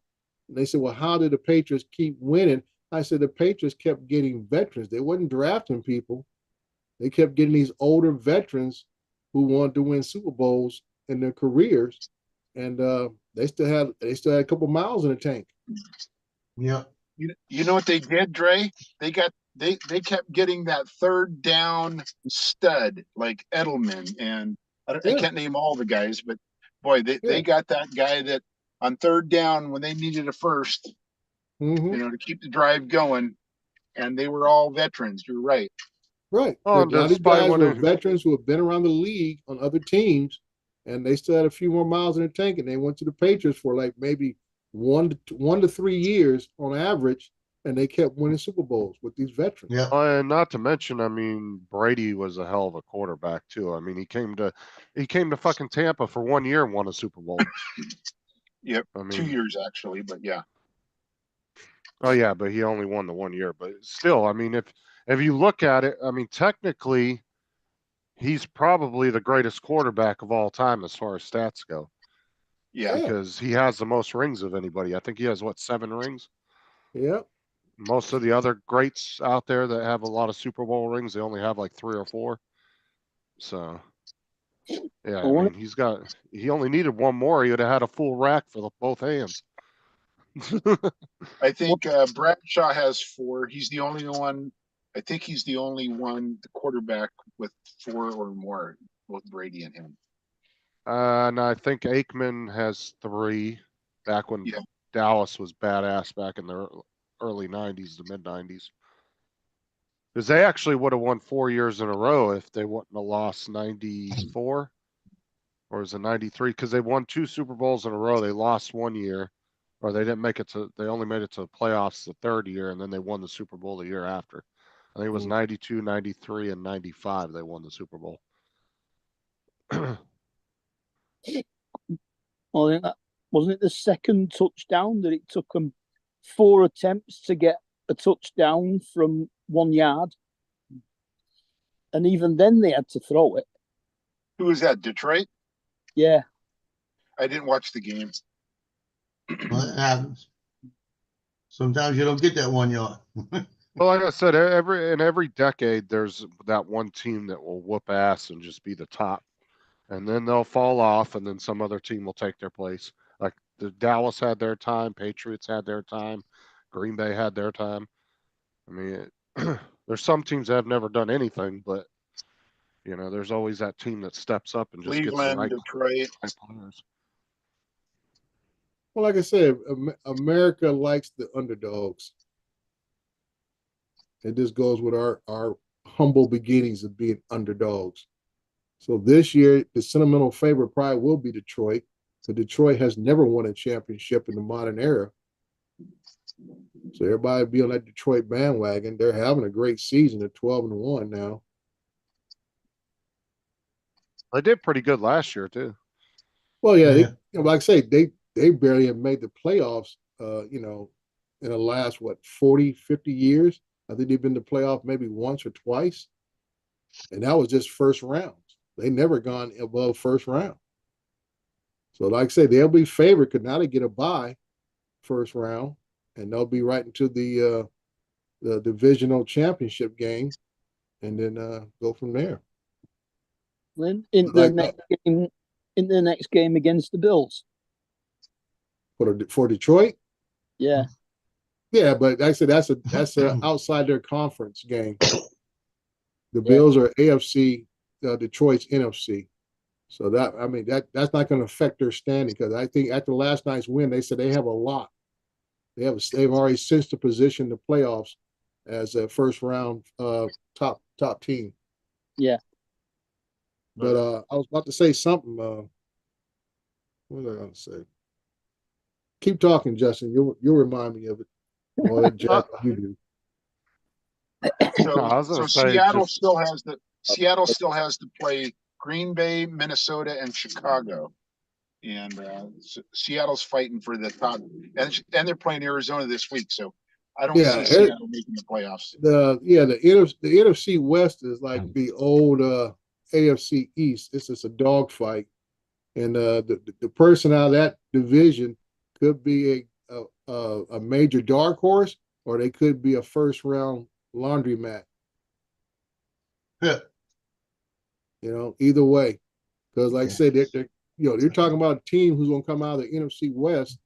And they said, well, how did the Patriots keep winning? I said the Patriots kept getting veterans. They wasn't drafting people. They kept getting these older veterans who wanted to win Super Bowls in their careers, and they still had a couple miles in the tank. Yeah. You know what they did, Dre? They kept getting that third down stud like Edelman, and I Yeah. can't name all the guys, but boy, Yeah. they got that guy that on third down when they needed a first, Mhm. to keep the drive going, and they were all veterans. You're right. Right. Oh, A lot of these despite guys what were it- veterans who have been around the league on other teams, and they still had a few more miles in the tank, and they went to the Patriots for like maybe 1 to 3 years on average, and they kept winning Super Bowls with these veterans. Yeah. And not to mention, I mean, Brady was a hell of a quarterback too. I mean, he came to fucking Tampa for 1 year and won a Super Bowl. Yep. I mean, 2 years actually, but yeah. Oh yeah, but he only won the 1 year. But still, I mean, if you look at it, I mean, technically, he's probably the greatest quarterback of all time as far as stats go. Yeah. Because he has the most rings of anybody. I think he has 7 rings. Yeah. Most of the other greats out there that have a lot of Super Bowl rings, they only have like 3 or 4. So, yeah, I mean, he only needed one more. He would have had a full rack for both hands. I think Bradshaw has 4. He's the only one. I think he's the only one, the quarterback with 4 or more, both Brady and him. And I think Aikman has 3 back when Yeah. Dallas was badass back in the early 90s, the mid 90s. Because they actually would have won 4 years in a row if they wouldn't have lost 94 or is it 93? Because they won 2 Super Bowls in a row. They lost 1 year, or they didn't make it to, they only made it to the playoffs the 3rd year, and then they won the Super Bowl the year after. I think it was 92, 93, and 95 they won the Super Bowl. I think that wasn't it the second touchdown that it took them 4 attempts to get a touchdown from 1 yard, and even then they had to throw it. Who was that? Detroit? Yeah, I didn't watch the game. Well, it happens. Sometimes you don't get that 1 yard. Well, like I said, every decade, there's that one team that will whoop ass and just be the top, and then they'll fall off, and then some other team will take their place. Like the Dallas had their time, Patriots had their time, Green Bay had their time. I mean, there's some teams that have never done anything, but there's always that team that steps up and just gets the Cleveland, right Detroit. players. Well, like I said, America likes the underdogs. It just goes with our humble beginnings of being underdogs. So this year, the sentimental favorite probably will be Detroit. So Detroit has never won a championship in the modern era. So everybody be on that Detroit bandwagon. They're having a great season. They're 12-1 now. They did pretty good last year too. Well, yeah, Yeah. like I say, they barely have made the playoffs. In the last 40, 50 years. I think they've been to playoff maybe once or twice, and that was just first rounds. They never gone above first round. So, like I say, they'll be favored because now they get a bye first round, and they'll be right into the divisional championship game, and then go from there. then in Like, the next game against the Bills. For Detroit, Yeah, Yeah, but like I said that's a outside their conference game. The Yeah. Bills are AFC, Detroit's NFC. So that I mean that's not going to affect their standing because I think after last night's win, they said they have a lot. They've already cinched the position in the playoffs as a first round top team. Yeah. But I was about to say something. What was I going to say? Keep talking, Justin. You'll remind me of it. I'll let Jack you do. So, No, I was gonna say Seattle just- still has to play Green Bay, Minnesota, and Chicago. And Seattle's fighting for the top, and they're playing Arizona this week. So I don't Yeah, see Seattle making the playoffs. The NFC West is like the old AFC East. It's just a dogfight, and the person out of that division could be a major dark horse, or they could be a first round laundromat. Yeah. You know, either way, because like I said, you're talking about a team who's going to come out of the NFC West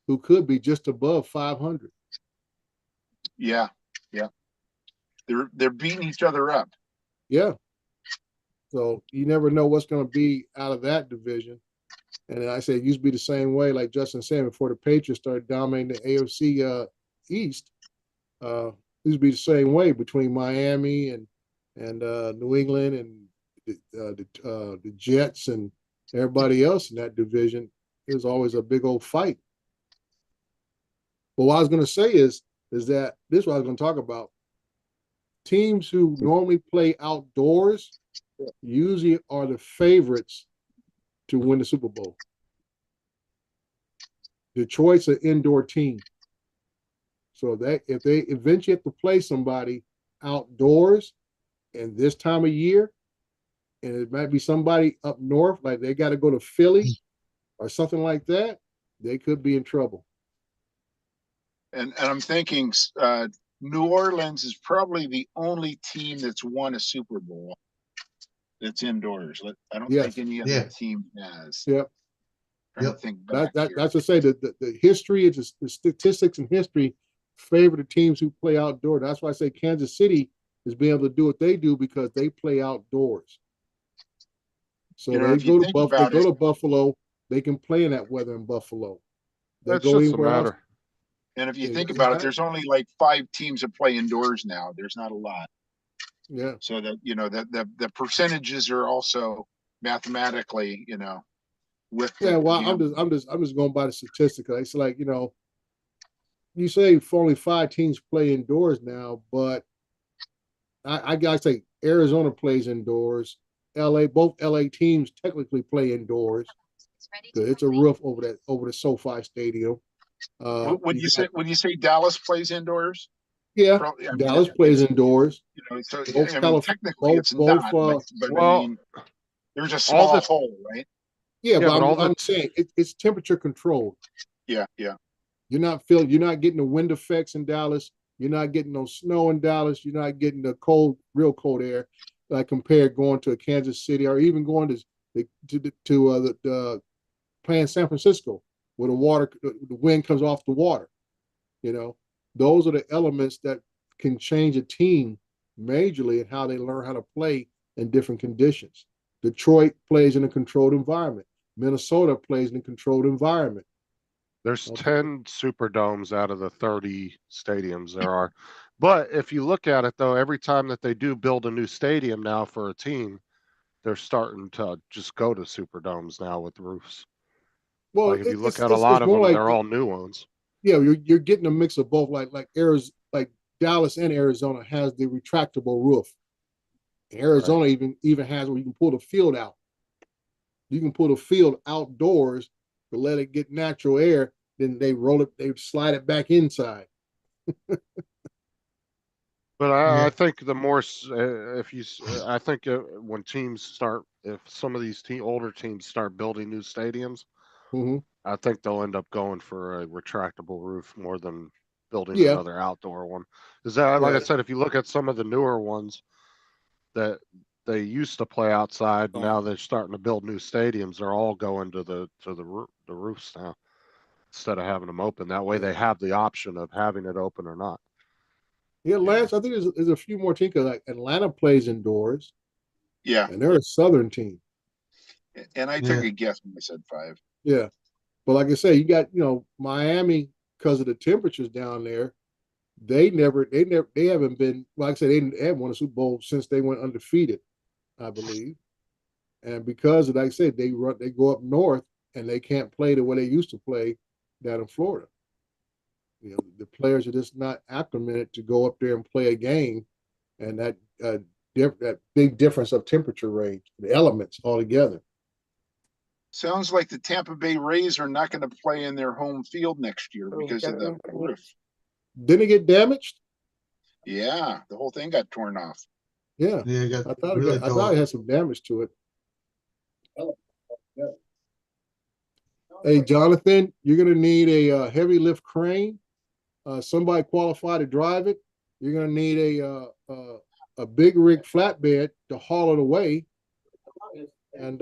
who could be just above 500. Yeah. They're beating each other up. Yeah. So you never know what's going to be out of that division. And I said it used to be the same way, like Justin said, before the Patriots started dominating the AFC East. It used to be the same way between Miami and New England and the Jets and everybody else in that division. It was always a big old fight. But what I was going to say is that this is what I was going to talk about. Teams who normally play outdoors usually are the favorites to win the Super Bowl. Detroit's an indoor team. So that if they eventually have to play somebody outdoors and this time of year, and it might be somebody up north, like they got to go to Philly or something like that, they could be in trouble. And I'm thinking New Orleans is probably the only team that's won a Super Bowl that's indoors. I don't Yes. think any other Yeah. team has. Yep. Trying to think back here. That's to say that the history is the statistics and history favor the teams who play outdoors. That's why I say Kansas City is being able to do what they do because they play outdoors. So You know, they if you go to think Buffalo. They about go it- to Buffalo. They can play in that weather in Buffalo. They That's go just a anywhere else. matter. And if you Yeah, think yeah. about it, there's only like 5 teams that play indoors now. There's not a lot. Yeah. So that, the percentages are also mathematically, with Yeah, the well, gambling. I'm just going by the statistics. It's like, you say only 5 teams play indoors now, but I gotta say Arizona plays indoors. Both LA teams technically play indoors. It's a roof over the SoFi Stadium. Would you say Dallas plays indoors? Yeah, Probably. I mean, Dallas plays indoors. so Both I mean, technically it's not, but I well, mean, there's a all small this- hole, right? Yeah, Yeah, but but all I'm saying it's temperature controlled. Yeah. You're not getting the wind effects in Dallas. You're not getting no snow in Dallas. You're not getting the real cold air, like compared going to a Kansas City or even going to playing San Francisco, where the wind comes off the water. Those are the elements that can change a team majorly and how they learn how to play in different conditions. Detroit plays in a controlled environment. Minnesota plays in a controlled environment. There's Okay. 10 Superdomes out of the 30 stadiums there are. But if you look at it though, every time that they do build a new stadium now for a team, they're starting to just go to Superdomes now with roofs. Well, Like if you look at a lot of more them, like, they're all new ones. yeah, you're getting a mix of both. Like Arizona, like Dallas and Arizona has the retractable roof. Arizona even has where you can pull the field out. You can pull the field outdoors to let it get natural air. Then they slide it back inside. But Yeah. I think the more, I think when teams start, if some of these older teams start building new stadiums, Mhm. I think they'll end up going for a retractable roof more than building Yeah. another outdoor one. Is that, like I Yeah. said, if you look at some of the newer ones that they used to play outside, now they're starting to build new stadiums. They're all going to the roofs now. instead of having them open. That way they have the option of having it open or not. Yeah, Lance, I think there's a few more teams 'cause, like Atlanta plays indoors, Yeah, and they're a Southern team. and I took Yeah. a guess when I said 5. Yeah, but like I say, you got Miami because of the temperatures down there. They haven't been. Like I said, they haven't won a Super Bowl since they went undefeated, I believe. And because of, like I said, they go up north and they can't play the way they used to play down in Florida. The players are just not acclimated to go up there and play a game, and that that big difference of temperature range, the elements altogether. Sounds like the Tampa Bay Rays are not going to play in their home field next year because of the roof. Didn't it get damaged? Yeah, the whole thing got torn off. Yeah, Yeah, it got I thought really I thought it had some damage to it. Hey, Jonathan, you're gonna need a heavy lift crane. Somebody qualified to drive it. You're gonna need a big rig flatbed to haul it away. And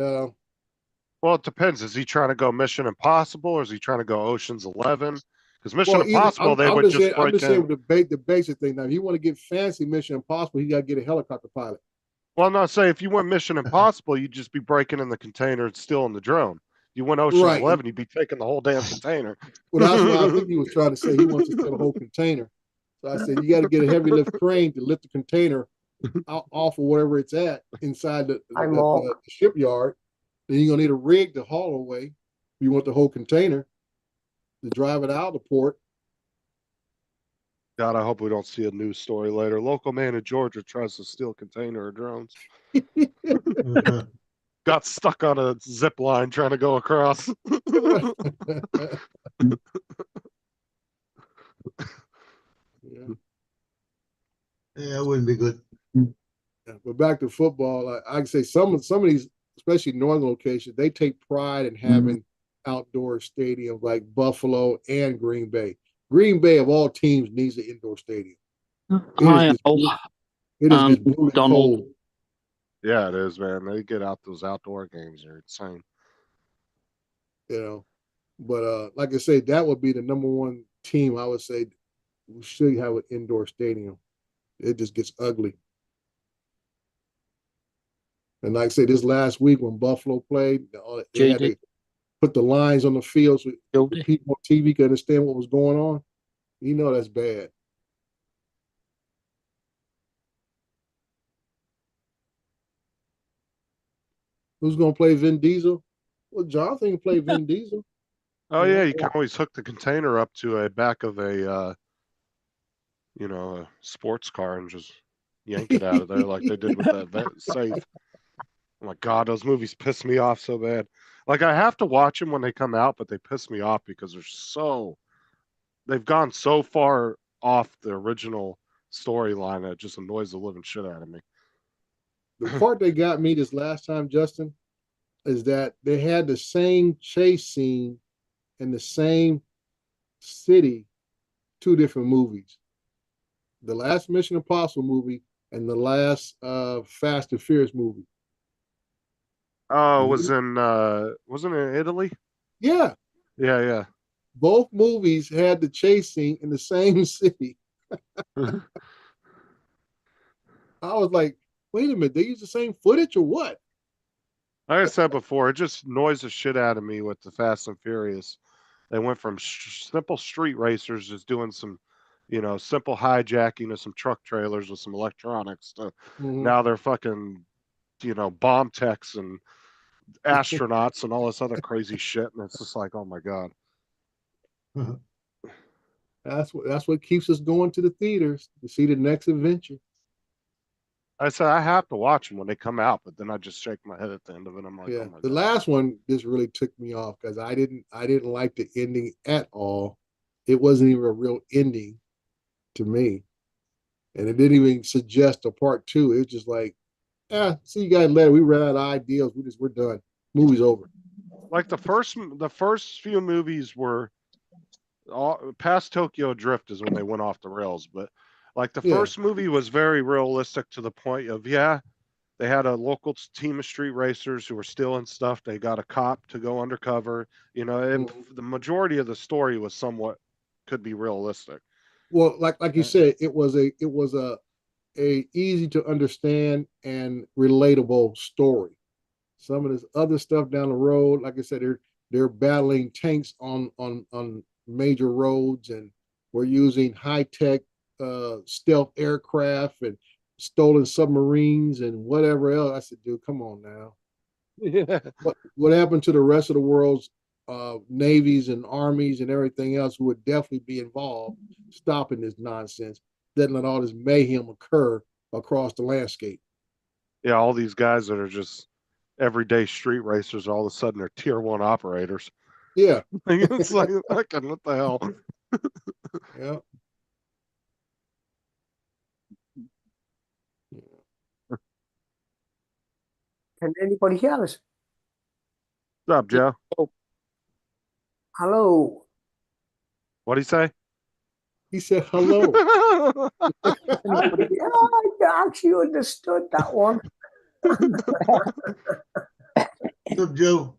Well, it depends. Is he trying to go Mission Impossible or is he trying to go Ocean's 11? Because Mission Impossible, they would just I'm break just saying in. the basic thing. Now, if you want to get fancy Mission Impossible, you got to get a helicopter pilot. Well, I'm not saying if you went Mission Impossible, you'd just be breaking in the container and stealing the drone. You went Ocean's Right. 11, you'd be taking the whole damn container. Well, that's what I think he was trying to say. He wants to steal the whole container. So I said, you got to get a heavy lift crane to lift the container off of whatever it's at inside the shipyard. Then you're gonna need a rig to haul away. If you want the whole container to drive it out of the port. God, I hope we don't see a news story later. Local man in Georgia tries to steal container of drones. Got stuck on a zip line trying to go across. Yeah. Yeah, it wouldn't be good. But back to football, I can say some of these, especially northern locations, they take pride in having outdoor stadiums like Buffalo and Green Bay. Green Bay of all teams needs an indoor stadium. It is just brutally Donald. cold. Yeah, it is, man. They get out those outdoor games. They're insane. But like I say, that would be the number one team. I would say we should have an indoor stadium. It just gets ugly. And like I say, this last week when Buffalo played, they had to put the lines on the field so the people on TV could understand what was going on. That's bad. Who's going to play Vin Diesel? Well, Jonathan can play Vin Diesel. Oh yeah, you can always hook the container up to a back of a a sports car and just yank it out of there like they did with that safe. Oh my God, those movies piss me off so bad. Like I have to watch them when they come out, but they piss me off because they've gone so far off the original storyline that it just annoys the living shit out of me. The part that got me this last time, Justin, is that they had the same chase scene in the same city, 2 different movies. The last Mission Impossible movie and the last Fast and Furious movie. Oh, it was wasn't it in Italy? Yeah. Yeah. Both movies had the chase scene in the same city. I was like, wait a minute, they use the same footage or what? Like I said before, it just annoys the shit out of me with the Fast and Furious. They went from simple street racers just doing some, simple hijacking of some truck trailers with some electronics to now they're fucking, bomb techs and astronauts and all this other crazy shit. And it's just like, oh my God. That's what keeps us going to the theaters to see the next adventure. I said I have to watch them when they come out, but then I just shake my head at the end of it. I'm like, yeah, oh my the God. last one just really took me off because I didn't like the ending at all. It wasn't even a real ending to me, and it didn't even suggest a part 2. It was just like, see you guys later. We ran out of ideas. We're done. Movie's over. Like the first few movies were past Tokyo Drift is when they went off the rails, but like the first movie was very realistic to the point of They had a local team of street racers who were stealing stuff. They got a cop to go undercover. You know, and the majority of the story was somewhat could be realistic. Well, like you said, it was a easy to understand and relatable story. Some of this other stuff down the road, like I said, they're battling tanks on major roads, and we're using high tech stealth aircraft and stolen submarines and whatever else. I said, dude, come on now. Yeah. What happened to the rest of the world's navies and armies and everything else who would definitely be involved stopping this nonsense, letting let all this mayhem occur across the landscape. Yeah, all these guys that are just everyday street racers, all of a sudden they're tier 1 operators. Yeah. It's like, fucking, what the hell? Yeah. Can anybody hear us? What's up, Joe? Hello. What'd he say? He said hello. Anybody? I actually understood that one. What's up, Joe?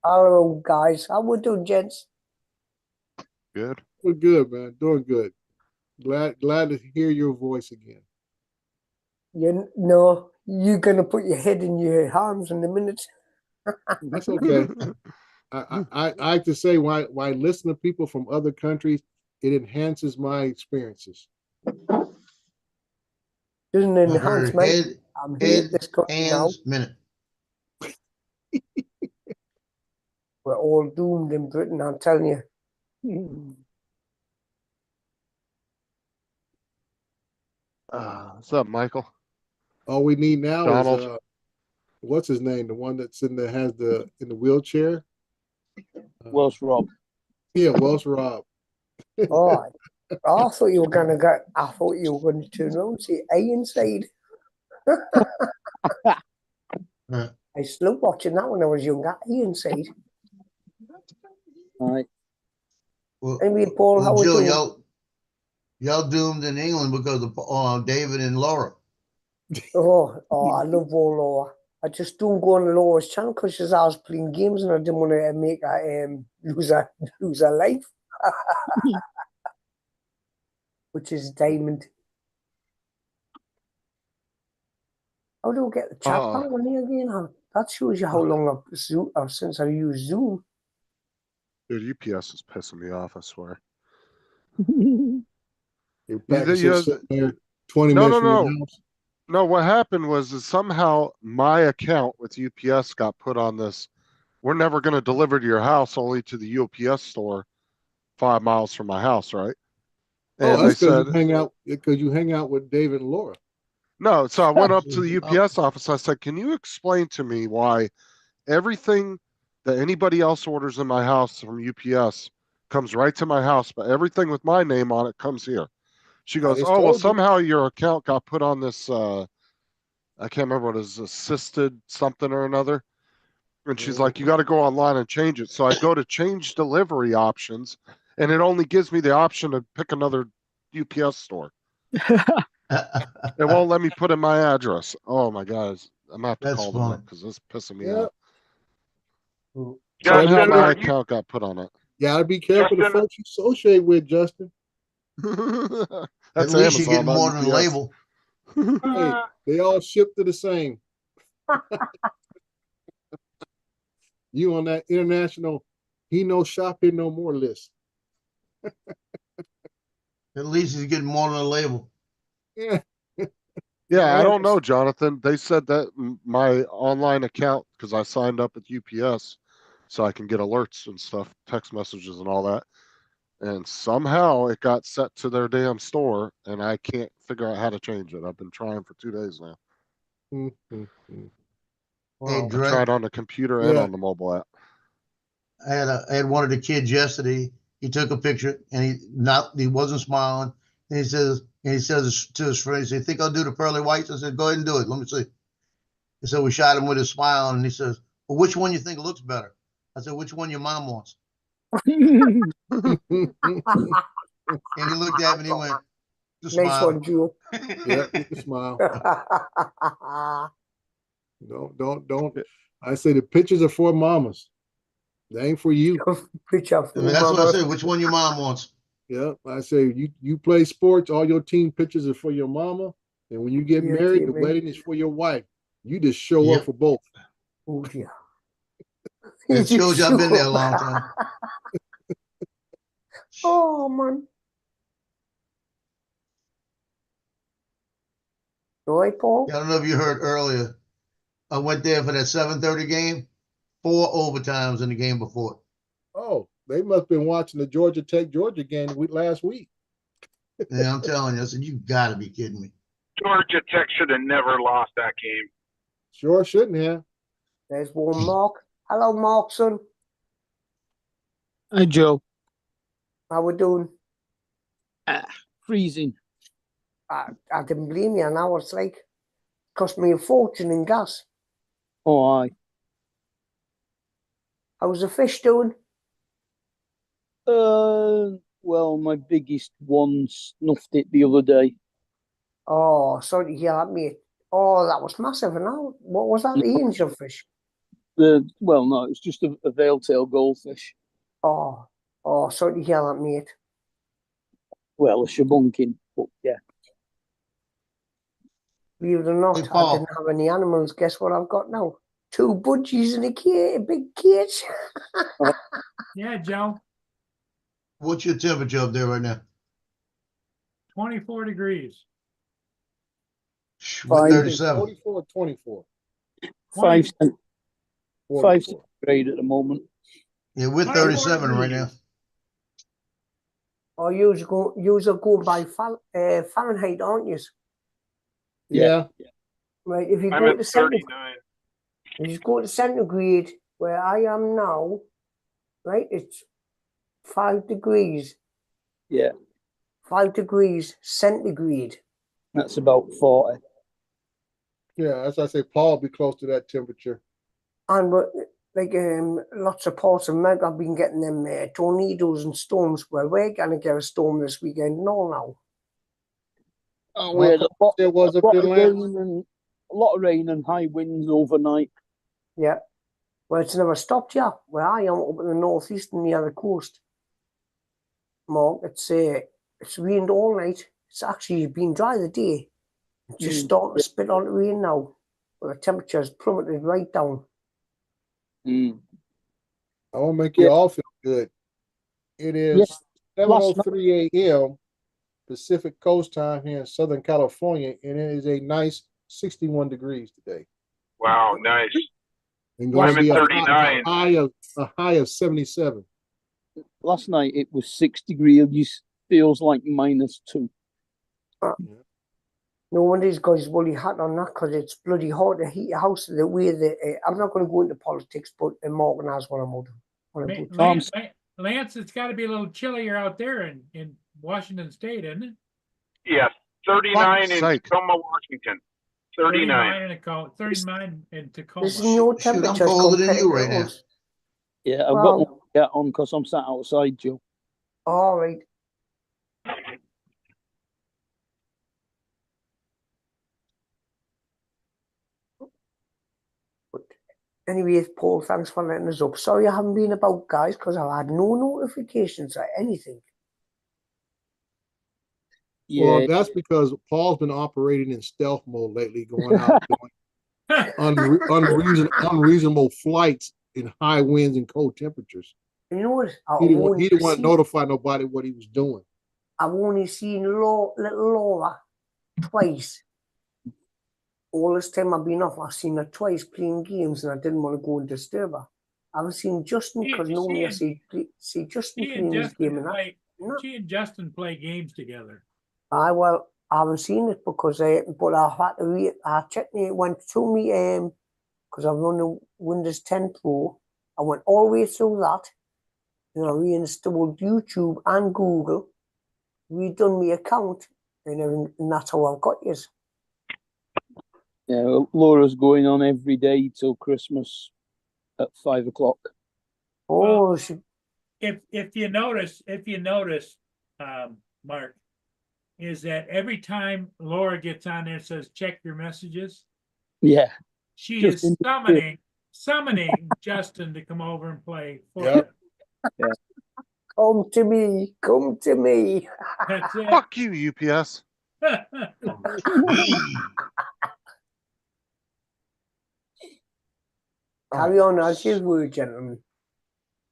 Hello, guys. How we doing, gents? Good. We're good, man. Doing good. Glad to hear your voice again. You know, you're gonna put your head in your arms in a minute. That's okay. I like to say why listen to people from other countries, it enhances my experiences. Doesn't I enhance, heard mate. head, I'm here head, this country now. hands, minute. We're all doomed in Britain, I'm telling you. What's up, Michael? All we need now Donald. is what's his name? The one that's in the wheelchair. Welsh Rob. Yeah, Welsh Rob. Oh, I thought you were gonna get. I thought you were going to turn around and say A inside. Right. I used to love watching that when I was younger. A inside. Right. Well, Anyway, Paul, how well, we Joe, doing? y'all doomed in England because of David and Laura. Oh, I love all Laura. I just don't go on Laura's channel because she's always playing games and I didn't want to make her lose her life. Which is Diamond. How do I get the chat panel on here again? That shows you how long since I used Zoom. Dude, UPS is pissing me off, I swear. Your package is sitting there 20 No, minutes no, from your no. house. No, what happened was is somehow my account with UPS got put on this. We're never going to deliver to your house, only to the UPS store 5 miles from my house, right? And Oh, that's they said, because you hang out with David and Laura. no. So I went up to the UPS office. I said, can you explain to me why everything that anybody else orders in my house from UPS comes right to my house, but everything with my name on it comes here? She goes, just oh, well, told you. somehow your account got put on this, I can't remember what it is, assisted something or another. And she's like, you got to go online and change it. So I go to change delivery options, and it only gives me the option to pick another UPS store. It won't let me put in my address. Oh my guys, I'm gonna have to That's call them up fun. because this is pissing me Yeah. off. Justin, Somehow my are you, account got put on it. You gotta be careful the Justin- folks you associate with, Justin. At That's least you Amazon, get not more than a UPS. label. Hey, they all ship to the same. You on that international he no shop here no more list. At least he's getting more than a label. Yeah. Yeah, I don't know, Jonathan. They said that my online account, because I signed up with UPS, so I can get alerts and stuff, text messages and all that. And somehow it got set to their damn store, and I can't figure out how to change it. I've been trying for 2 days now. Mhm. Hey, I Dre, tried on the computer and Yeah. on the mobile app. I had one of the kids yesterday. He took a picture and he wasn't smiling. And he says to his friend, he said, think I'll do the pearly whites? I said, go ahead and do it. Let me see. And so we shot him with a smile and he says, well, which one you think looks better? I said, which one your mom wants? And he looked at me and he went, Just Nice smile. one, Joe. Yeah, you can smile. Don't. I say the pictures are for mamas. They ain't for you. Picture for That's what I mama. say. Which one your mom wants? Yeah, I say you play sports, all your team pictures are for your mama. And when you get Yeah, married, the TV. wedding is for your wife. You just show Yep. up for both. Oh dear. It shows you I've been there a long time. Oh man. All right, Paul? I don't know if you heard earlier. I went there for that 7:30 game. 4 overtimes in the game before. Oh, they must have been watching the Georgia Tech Georgia game last week. Yeah, I'm telling you. I said, you gotta be kidding me. Georgia Tech should have never lost that game. Sure shouldn't have. There's one Mark. Hello, Markson. Hi, Joe. How we doing? Freezing. I didn't blame you. Now it's like cost me a fortune in gas. Oh, aye. How's the fish doing? Well, my biggest one snuffed it the other day. Oh, sorry to hear that, mate. Oh, that was massive. And now, what was that? The angel fish? Well, no, it's just a veil-tail goldfish. Oh, sorry to hear that, mate. Well, a shabunkin, but yeah. Believe it or not, Hey, I Paul. didn't have any animals. Guess what I've got now? 2 budgies in a big cage. Yeah, Joe, What's your temperature up there right now? 24 degrees. With Fine. 37. 44 or 24. 20. 5 centigrade at the moment. Yeah, we're 24 37 right now. degrees. Oh, you're going by Fahrenheit, aren't you? Yeah. Right. If you I'm go at to centigrade, 39. if you go to centigrade, where I am now, right, it's 5 degrees. Yeah, 5 degrees centigrade. that's about 40. Yeah, as I say, Paul be close to that temperature. And like lots of parts of America have been getting them tornadoes and storms. Well, we're gonna get a storm this weekend. No, now. Oh, we had There was up in a lot of rain and high winds overnight. Yeah. Well, it's never stopped yet. Where I am up in the northeast and near the coast. Mark, it's rained all night. It's actually been dry the day. It's just starting to spit on the rain now. Well, the temperature has plummeted right down. Mm. I want to make you all feel good. It is 7:03 a.m. Pacific Coast time here in Southern California, and it is a nice 61 degrees today. Wow, nice. And I'm going to be at a 39. high of 77. Last night it was 6 degrees. Feels like -2. No wonder he's got his woolly hat on that, because it's bloody hard to heat a house the way that I'm not going to go into politics, but Morgan has one of them. Lance, it's got to be a little chillier out there in Washington State, isn't it? Yes, 39 in Sake. Tacoma, Washington. 39. 39 in Tacoma. This is your Shoot, I'm temperature colder than compared you to right now. us. Yeah, I've Wow. got one get on because I'm sat outside, Joe. All right. But anyway, Paul, thanks for letting us up. Sorry I haven't been about, guys, because I've had no notifications or anything. Yeah, Well, that's because Paul's been operating in stealth mode lately, going out doing unreasonable flights in high winds and cold temperatures. You know what? He didn't want to notify nobody what he was doing. I've only seen little Laura twice. All this time I've been off, I've seen her twice playing games, and I didn't want to go and disturb her. I haven't seen Justin, because normally I see Justin playing his game and that. She and Justin play games together. Well, I haven't seen it because but I had to read. I checked it. It went to me because I've run the Windows 10 Pro. I went all the way through that. And I reinstalled YouTube and Google, redone my account, and that's how I've got you. yeah. Laura's going on every day till Christmas at 5 o'clock. Oh, If you notice, Mark, is that every time Laura gets on there and says, check your messages, Yeah. she Just is in- summoning Justin to come over and play. for Yep. her. Come to me. Come to me. That's it. Fuck you, UPS. Carry on as you were, gentlemen.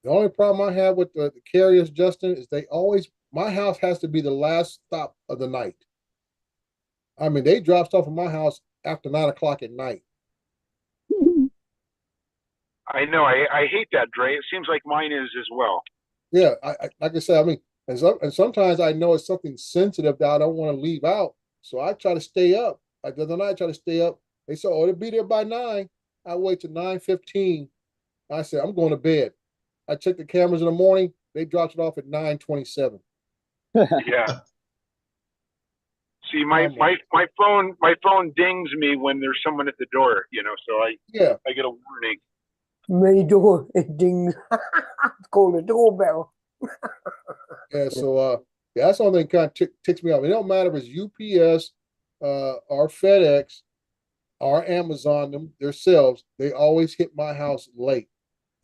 The only problem I have with the carriers, Justin, is they always, my house has to be the last stop of the night. I mean, they drop stuff in my house after 9 o'clock at night. I know. I hate that, Dre. It seems like mine is as well. Yeah, I like I said, I mean, and sometimes I know it's something sensitive that I don't want to leave out, so I try to stay up. Like the other night, I try to stay up. They said, "Oh, it'll be there by 9." I wait till 9:15. I said, "I'm going to bed." I check the cameras in the morning. They dropped it off at 9:27. Yeah. See, my phone dings me when there's someone at the door, you know, so Yeah, I get a warning. My door, it dings. It's called a doorbell. yeah. So, yeah, that's the only thing kind of ticks me off. It don't matter if it's UPS, or FedEx, or Amazon themselves. They always hit my house late,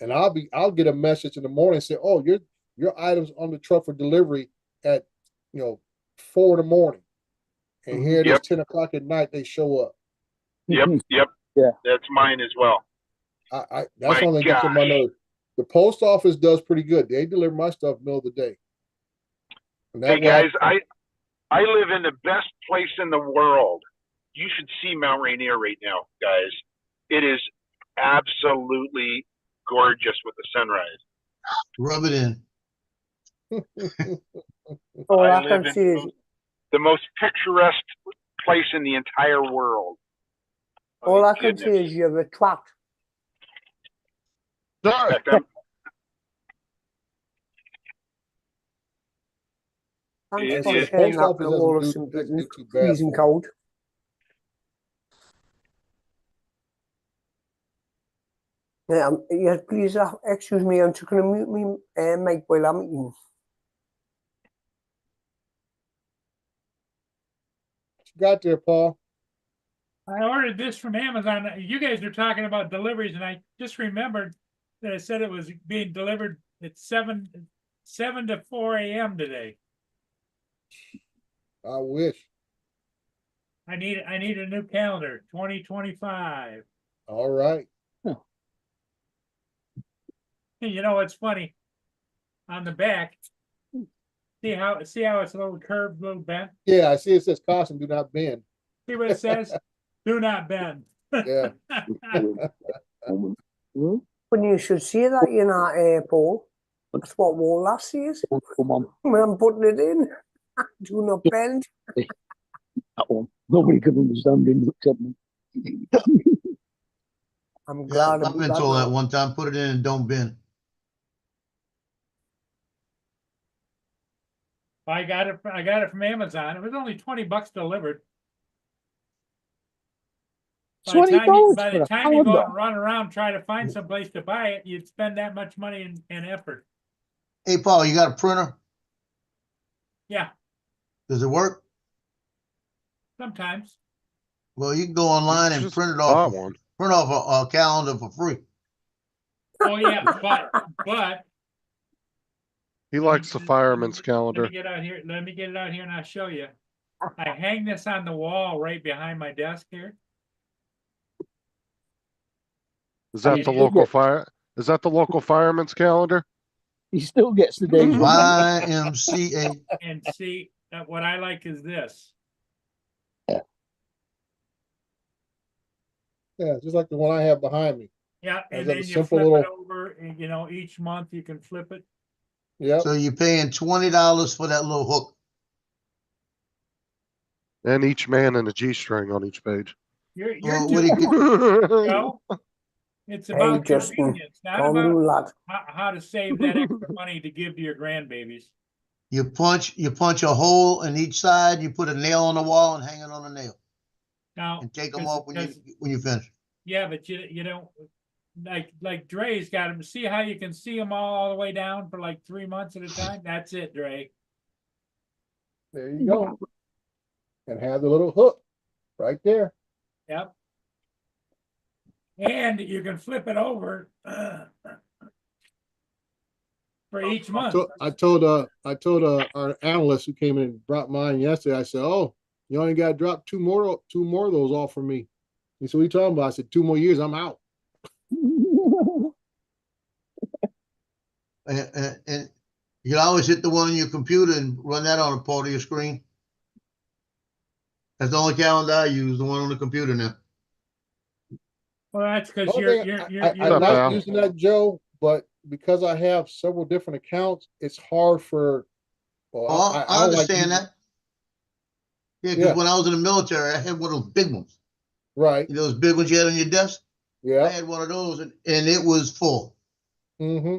and I'll get a message in the morning and say, "Oh, your items on the truck for delivery at 4 in the morning," and here it is Yep. 10 o'clock at night. They show up. Yep, yep. Yeah. That's mine as well. That's My the only thing gets on my gosh. nerves. The post office does pretty good. They deliver my stuff middle of the day. And that Hey way guys, I live in the best place in the world. You should see Mount Rainier right now, guys. It is absolutely gorgeous with the sunrise. Rub it in. All I I live can in see is, the most picturesque place in the entire world. all My I can see goodness. is you're a twat. In No, fact, Thanks It- for it- sharing post that office with doesn't all do of some doesn't do too bad. freezing cold. Yeah, yes, please excuse me, I'm just going to mute me mic while I'm eating. What you got there, Paul? I ordered this from Amazon. You guys are talking about deliveries, and I just remembered that I said it was being delivered at 7 to 4 a.m. today. I wish. I need a new calendar, 2025. All right. And you know what's funny? On the back, see how it's a little curved, little bent? Yeah, I see it says caution, do not bend. See what it says? Do not bend. Yeah. When you should say that, you know, Paul. That's what Wallace says. Oh, come on, When I'm putting it in, do not bend. that one. Nobody could understand him except me. I'm Yeah, glad I've about been that. told that now. one time, put it in and don't bend. I got it from Amazon. It was only $20 delivered. $20 By for the a time you go calendar. and run around try to find some place to buy it, you'd spend that much money and effort. Hey, Paul, you got a printer? Yeah, Does it work? sometimes. Well, you can go online and just print it bought off. one. Print off a calendar for free. Oh yeah, but He likes the fireman's let calendar. me get out here. Let me get it out here and I'll show you. I hang this on the wall right behind my desk here. Is that the local fire? Is that the local fireman's calendar? He still gets the days. YMCA. And see, what I like is this. Yeah, just like the one I have behind me. Yeah, Is and that a then you simple flip it little- over, and each month you can flip it. Yep. So you're paying $20 for that little hook. And each man in a G-string on each page. You're Well, what do you doing, Joe. It's Hey, about Justin, convenience, not Don't about do that. how to save that extra money to give to your grandbabies. You punch a hole in each side, you put a nail on the wall and hang it on a nail Now, and take them 'cause- off when 'cause- you finish. yeah, but you don't like Dre's got them. See how you can see them all the way down for like 3 months at a time? That's it, Dre. There you go. and have the little hook right there. Yep. And you can flip it over for each month. I told our analyst who came in and brought mine yesterday, I said, "Oh, you only got to drop two more of those off for me." He said, "What are you talking about?" I said, 2 more years, I'm out. And you can always hit the one on your computer and run that on a part of your screen. That's the only calendar I use, the one on the computer now. Well, that's because One you're, thing, you're, I you're, like Al? using that, Joe, but because I have several different accounts, it's hard for. Well, Oh, I don't like understand using- that. Yeah, because Yeah. when I was in the military, I had one of those big ones. Right. You know, those big ones you had on your desk? I Yeah. had one of those and it was full. Mm-hmm.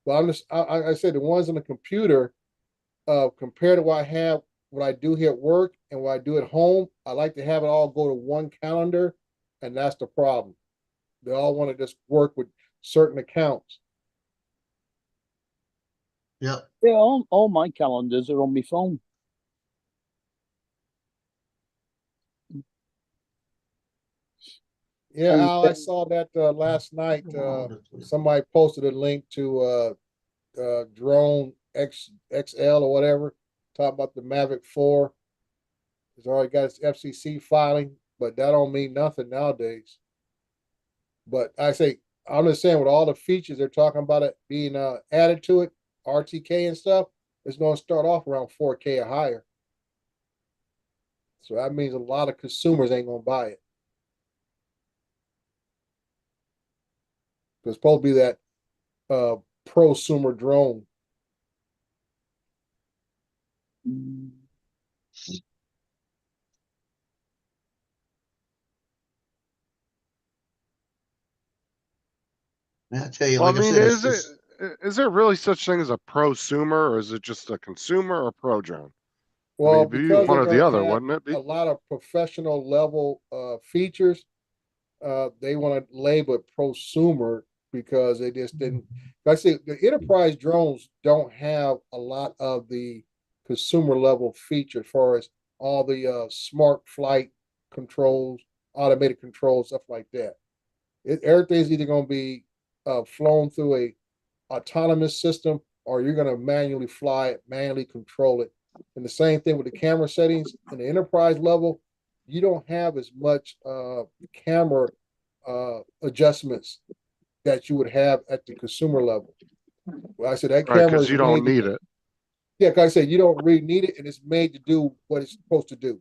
But I'm just, I said the ones on the computer, compared to what I do here at work and what I do at home, I like to have it all go to one calendar, and that's the problem. They all want to just work with certain accounts. Yep. Yeah, all my calendars are on my phone. Yeah, And Al, I saw that last night. Somebody posted a link to Drone XL or whatever, talk about the Mavic 4. It's already got its FCC filing, but that don't mean nothing nowadays. But I say, I'm just saying with all the features they're talking about it being added to it, RTK and stuff, it's going to start off around 4K or higher. So that means a lot of consumers ain't going to buy it. It's supposed to be that prosumer drone. I tell you, Well, I like I mean, said, is there really such thing as a prosumer, or is it just a consumer or pro drone? Well, it'd be because one they're or the gonna other, have wouldn't it be? a lot of professional level features, they want to label it prosumer because they just didn't. Like I say, the enterprise drones don't have a lot of the consumer level features as far as all the smart flight controls, automated controls, stuff like that. Everything's either going to be flown through a autonomous system, or you're going to manually fly it, manually control it. And the same thing with the camera settings in the enterprise level, you don't have as much camera adjustments that you would have at the consumer level. Well, I said that Right, camera because is you don't made need to, it. yeah, like I said, you don't really need it, and it's made to do what it's supposed to do.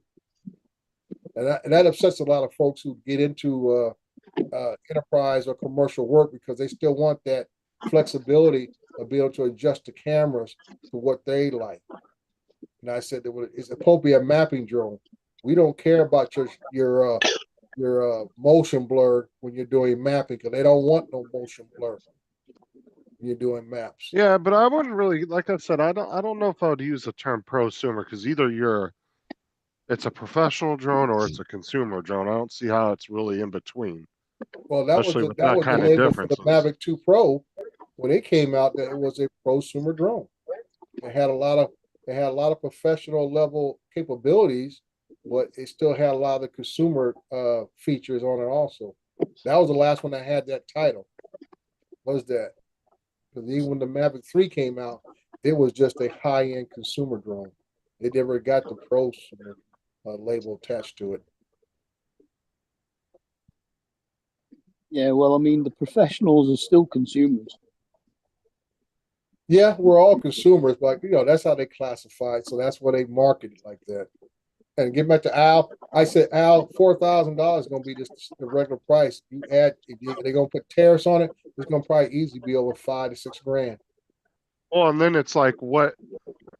And that upsets a lot of folks who get into enterprise or commercial work because they still want that flexibility of being able to adjust the cameras to what they like. And I said that it's supposed to be a mapping drone. We don't care about your motion blur when you're doing mapping because they don't want no motion blur when you're doing maps. Yeah, but I wouldn't really, like I said, I don't know if I would use the term prosumer, because either it's a professional drone or it's a consumer drone. I don't see how it's really in between. Well, that was Especially the, with that that was the kind of label for the differences. Mavic 2 Pro when it came out, that it was a prosumer drone. It had a lot of professional level capabilities, but it still had a lot of the consumer features on it also. That was the last one that had that title. Was that? Because even when the Mavic 3 came out, it was just a high-end consumer drone. It never got the prosumer label attached to it. yeah, well, I mean, the professionals are still consumers. Yeah, we're all consumers, but that's how they classify it. So that's why they market it like that. And get back to Al, I said, Al, $4,000 is going to be just the regular price. You add, if they're going to put tariffs on it, it's going to probably easily be over $5,000 to $6,000. Well, and then it's like, what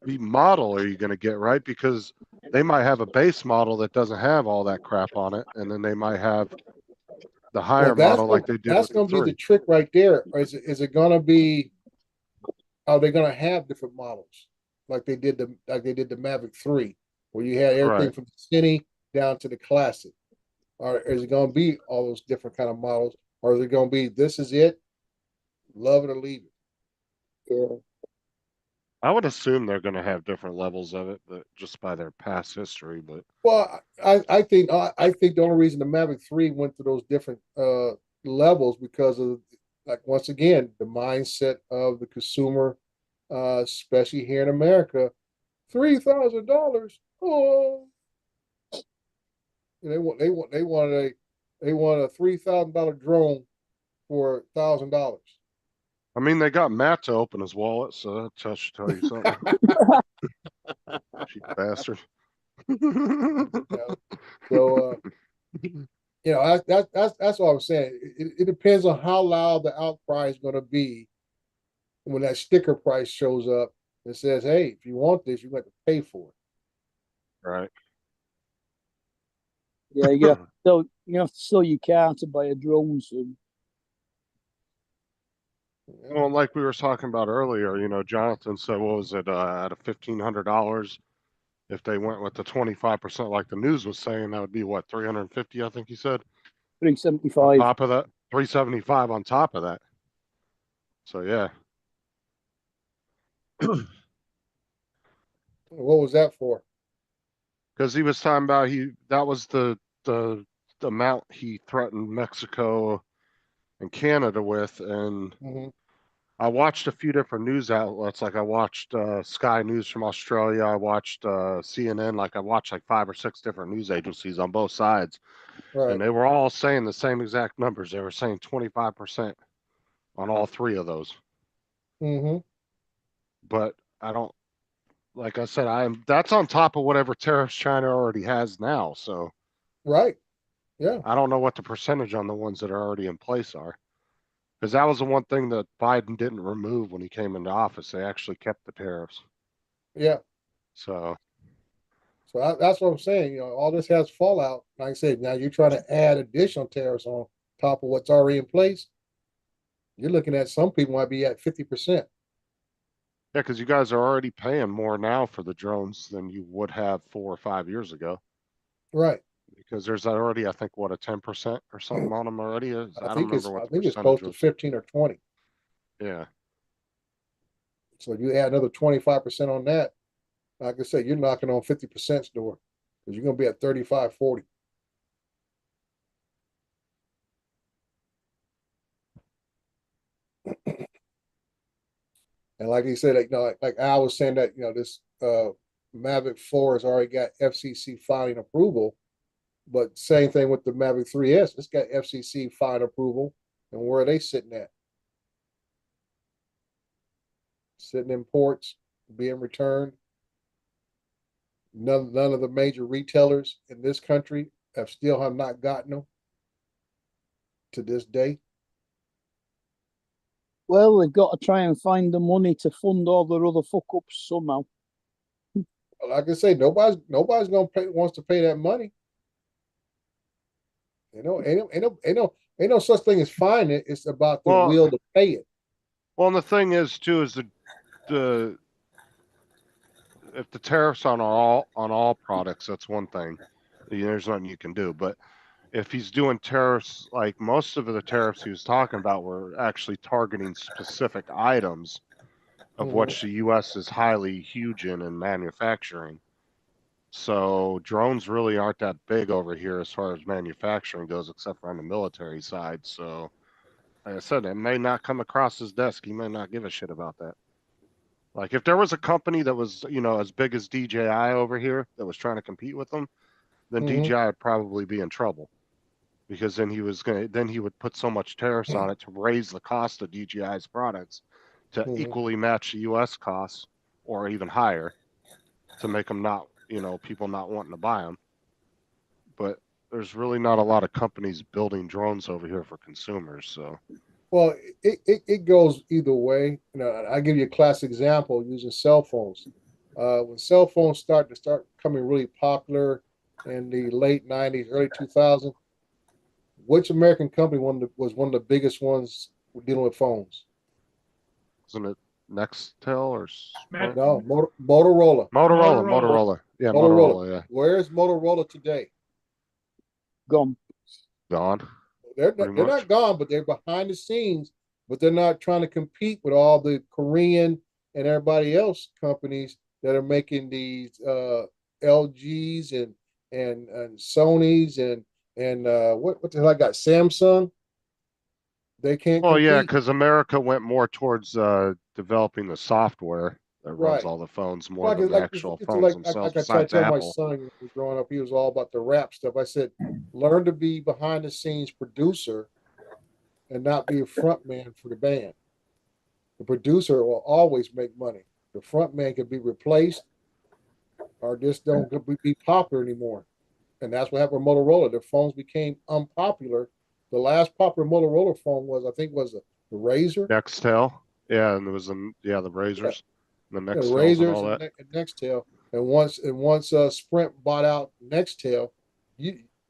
the model are you going to get, right? Because they might have a base model that doesn't have all that crap on it, and then they might have the higher model like they did that's with the going to be the 3. trick right there. Or is it going to be? Are they going to have different models like they did the Mavic 3, where you had everything Right. from the Cine down to the Classic? Or is it going to be all those different kind of models, or is it going to be this is it, love it or leave it? Yeah. I would assume they're gonna have different levels of it, but just by their past history, but Well, I think the only reason the Mavic 3 went to those different levels because of, like, once again, the mindset of the consumer, especially here in America. $3,000. Oh, they want a $3,000 drone for $1,000. I mean, they got Matt to open his wallet, so that should tell you something. Cheap bastard. So that's all I'm saying. It depends on how loud the outcry is going to be when that sticker price shows up and says, "Hey, if you want this, you're going to pay for it." Right. Yeah, you have to sell your car to buy a drone soon. Well, like we were talking about earlier, Jonathan said, what was it, at a $1,500, if they went with the 25%, like the news was saying, that would be what, 350, I think he said, on 375. top of that, 375 on top of that. So yeah, What was that for? because he was talking about that was the amount he threatened Mexico and Canada with, and Mhm. I watched a few different news outlets. Like I watched Sky News from Australia. I watched CNN. Like I watched like 5 or 6 different news agencies on both sides, Right. and they were all saying the same exact numbers. They were saying 25% on all 3 of those. Mm-hmm. But I don't, like I said, that's on top of whatever tariffs China already has now. So Right. Yeah. I don't know what the percentage on the ones that are already in place are. Because that was the one thing that Biden didn't remove when he came into office. They actually kept the tariffs. Yeah. So So that's what I'm saying. All this has fallout. Like I said, now you're trying to add additional tariffs on top of what's already in place. You're looking at some people might be at 50%. yeah, because you guys are already paying more now for the drones than you would have 4 or 5 years ago. Right. Because there's already, I think, what, a 10% or something on them already is. I don't remember what I the think it's close percentage to was. 15 or 20. Yeah. So you add another 25% on that. Like I said, you're knocking on 50%'s door because you're going to be at 35, 40. And like he said, like Al was saying that, this Mavic 4 has already got FCC filing approval. But same thing with the Mavic 3S. It's got FCC filing approval. And where are they sitting at? Sitting in ports, being returned. None of the major retailers in this country have not gotten them to this day. Well, they've got to try and find the money to fund all their other fuck ups somehow. Like I say, nobody's gonna wants to pay that money. Ain't no such thing as finding it. It's about the Well, will to pay it. Well, and the thing is too is the if the tariffs on all products, that's one thing. There's nothing you can do. But if he's doing tariffs, like most of the tariffs he was talking about were actually targeting specific items of which the U.S. is highly huge in manufacturing. So drones really aren't that big over here as far as manufacturing goes, except for on the military side. So, like I said, it may not come across his desk. He may not give a shit about that. Like if there was a company that was, as big as DJI over here that was trying to compete with them, then DJI would probably be in trouble because then he would put so much tariffs on it to raise the cost of DJI's products to equally match the US costs or even higher to make them not, people not wanting to buy them. But there's really not a lot of companies building drones over here for consumers, so. Well, it goes either way. I give you a classic example using cell phones. When cell phones start becoming really popular in the late 90s, early 2000s, which American company was one of the biggest ones dealing with phones? Isn't it Nextel or No, Motorola. Motorola. Yeah, Motorola, yeah. Where's Motorola today? Gone. Gone. They're not gone, but they're behind the scenes. But they're not trying to compete with all the Korean and everybody else companies that are making these LGs and Sony's and what the hell I got, Samsung. They can't Well, yeah, compete. because America went more towards developing the software that runs Right. all the phones more Like, than the like, actual it's phones like themselves, I try to besides tell my Apple. son when he was growing up, he was all about the rap stuff. I said, learn to be behind the scenes producer and not be a front man for the band. The producer will always make money. The front man can be replaced or just don't be popular anymore. And that's what happened with Motorola. Their phones became unpopular. The last popular Motorola phone was, I think, was the Razor. Nextel, yeah, and there was the Razors, the The Nextels, and Razors all and, that. and Nextel. And once Sprint bought out Nextel,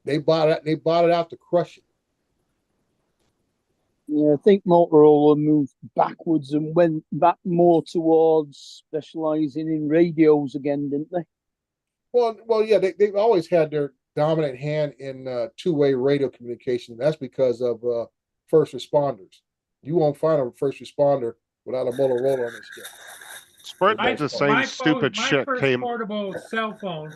they bought it out to crush it. Yeah, I think Motorola moved backwards and went back more towards specializing in radios again, didn't they? Well, yeah, they've always had their dominant hand in two-way radio communication. That's because of first responders. You won't find a first responder without a Motorola on this shit. Sprint My, did the same my stupid my shit. first portable cell phone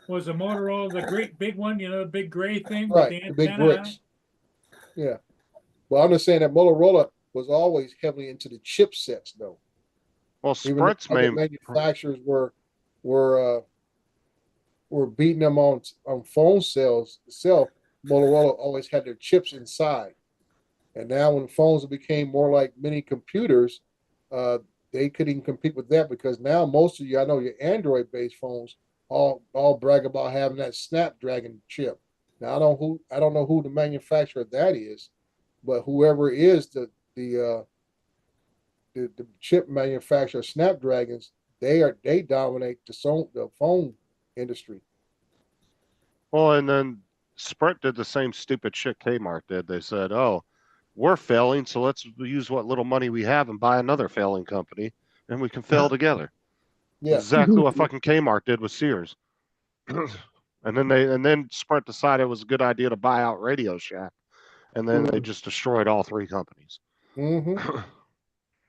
was a Motorola, the great big one, you know, the big gray thing with Right, the the big antenna on it. bricks. Yeah. Well, I'm just saying that Motorola was always heavily into the chipsets, though. Well, Even though Sprint's other main manufacturers were beating them on phone sales itself, Motorola always had their chips inside. And now when phones became more like mini computers, they couldn't compete with that because now most of you, I know your Android based phones all brag about having that Snapdragon chip. Now I don't know who the manufacturer of that is, but whoever is the chip manufacturer of Snapdragons, they dominate the phone industry. Well, and then Sprint did the same stupid shit Kmart did. They said, "Oh, we're failing, so let's use what little money we have and buy another failing company, and we can fail together." Yeah. Exactly what fucking Kmart did with Sears. And then Sprint decided it was a good idea to buy out Radio Shack, and then they just destroyed all three companies. Mm-hmm.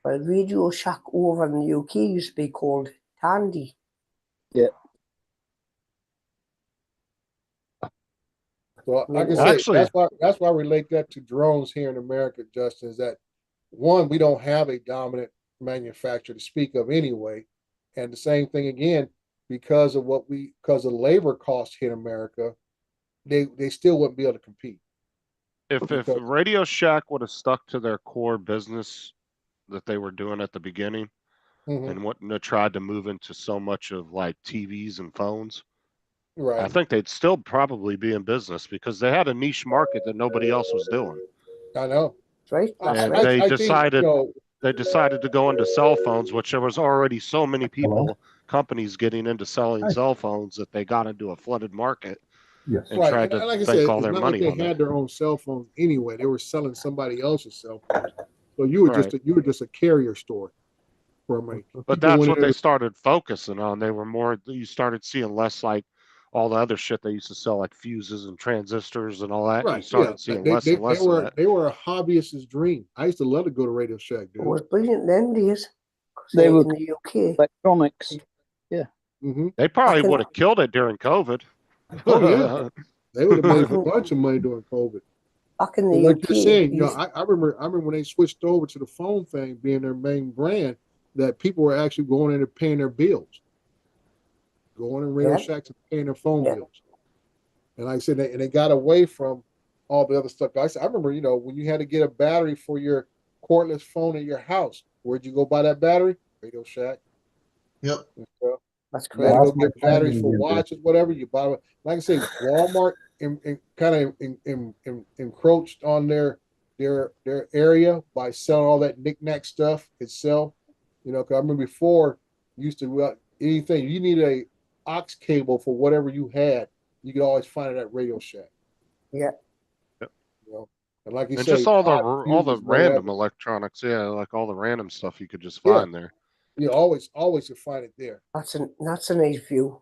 Well, Radio Shack over in the UK used to be called Tandy. So like I Well, say, actually- that's why I relate that to drones here in America, Justin, is that one, we don't have a dominant manufacturer to speak of anyway. And the same thing again, because of labor costs here in America, they still wouldn't be able to compete. If Because- Radio Shack would have stuck to their core business that they were doing at the beginning Mhm. and wouldn't have tried to move into so much of like TVs and phones, I Right. think they'd still probably be in business because they had a niche market that nobody else was doing. I know. right, that's And right. they I think, decided you know, they decided to go into cell phones, which there was already so many people, companies getting into selling cell phones that they got into a flooded market Yes. and right. tried And to like I bank said, all it's their not like money they on it. had their own cell phones anyway. They were selling somebody else's cell phones. So you were Right. you were just a carrier store for me. But that's what they started focusing on. They were more, you started seeing less like all the other shit they used to sell, like fuses and transistors and all that. You Right. started Yeah. seeing less and less of that. They were a hobbyist's dream. I used to love to go to Radio Shack, It dude. was brilliant them days. 'Cause, They were in the UK. electronics. Mm-hmm. They probably Back in- would have killed it during COVID. Oh yeah. They would have made a bunch of money during COVID. Back in But the like UK, you're saying, you- I remember when they switched over to the phone thing being their main brand, that people were actually going in and paying their bills. Going in Radio Yeah. Shacks and paying their phone Yeah. bills. And like I said, they got away from all the other stuff. I remember, when you had to get a battery for your cordless phone in your house, where'd you go buy that battery? Radio Shack. Yep. that's You had to correct. go get batteries for watches, whatever you buy. Like I say, Walmart kind of encroached on their area by selling all that knickknack stuff itself. 'Cause I remember before you used to anything you need a aux cable for whatever you had, you could always find it at Radio Shack. Yeah. And like you And say, just all the hot fuses, random whatever. electronics, yeah, like all the random stuff you could just Yeah. find there. You always you find it there. That's a nice view.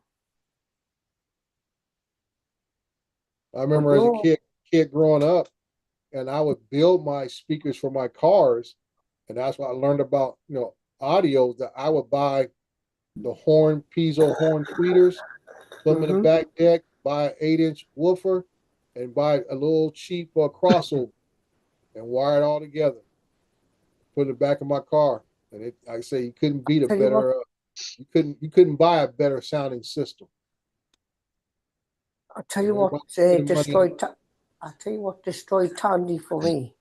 I remember as no. a kid growing up, and I would build my speakers for my cars, and that's what I learned about, audio that I would buy the horn, piezo horn tweeters, put them in the Mhm. back deck, buy an 8-inch woofer, and buy a little cheap crossover and wire it all together. Put it in the back of my car. And it, like I say, you couldn't beat a Tell you what. better, you couldn't buy a better sounding system. I'll tell you Yeah, what, but spending money- destroyed. I'll tell you what destroyed Tandy for me.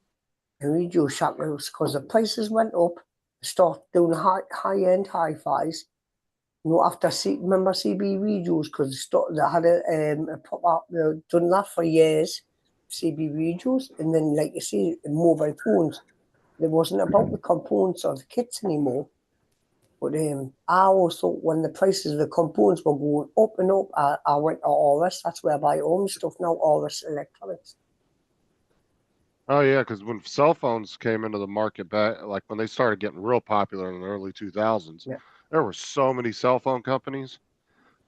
And Radio Shack was because the prices went up. Start doing high end hi-fis. You know, after remember CB radios because they had a pop up. They've done that for years. CB radios, and then like you see, mobile phones. It wasn't about the components or the kits anymore. But I always thought when the prices of the components were going up and up, I went to Aurus. That's where I buy all my stuff now, Aurus Electronics. Oh yeah, because when cell phones came into the market back, like when they started getting real popular in the early 2000s, Yeah. there were so many cell phone companies.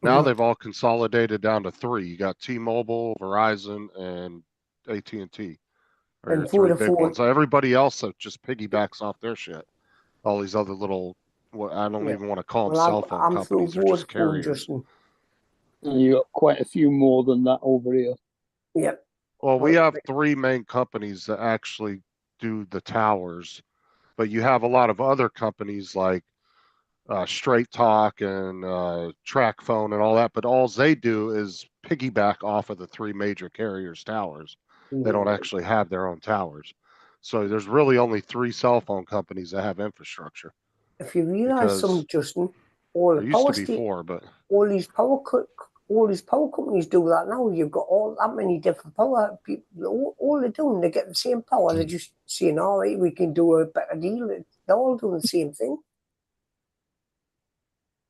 Now Mhm. they've all consolidated down to three. You got T-Mobile, Verizon, and AT&T are And your three big Vodafone. ones. Everybody else that just piggybacks off their shit. All these other little, what I don't Yeah. even want to call them Well, cell phone I'm through companies. They're just Vodafone, carriers. Justin. And you got quite a few more than that over here. Yep. Well, we Well, have three main companies that actually do the towers, but you have a lot of other companies like Straight Talk and Track Phone and all that. But all they do is piggyback off of the three major carriers' towers. They don't actually have their own towers. So there's really only three cell phone companies that have infrastructure. If you realise because something, Justin, all There the used power to be four, but all these power companies do that now. You've got all that many different power people. All they're doing, they get the same power. They're just saying, "All right, we can do a better deal." They're all doing the same thing.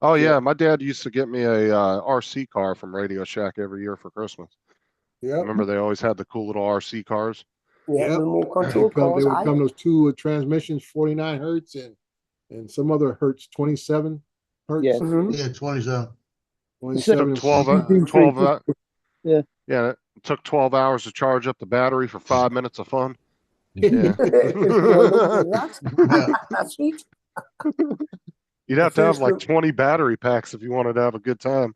oh yeah, my dad used to get me a RC car from Radio Shack every year for Christmas. Yep. Remember they always had the cool little RC cars? Yeah, Yep. remote They control cars. would come those two transmissions, 49 hertz and some other hertz, 27 hertz. Yeah. Yeah, 27. 27 Took 12, and 12 Yeah. yeah, it took 12 hours to charge up the battery for 5 minutes of fun. Yeah. That's sweet. You'd have to have first like one- 20 battery packs if you wanted to have a good time.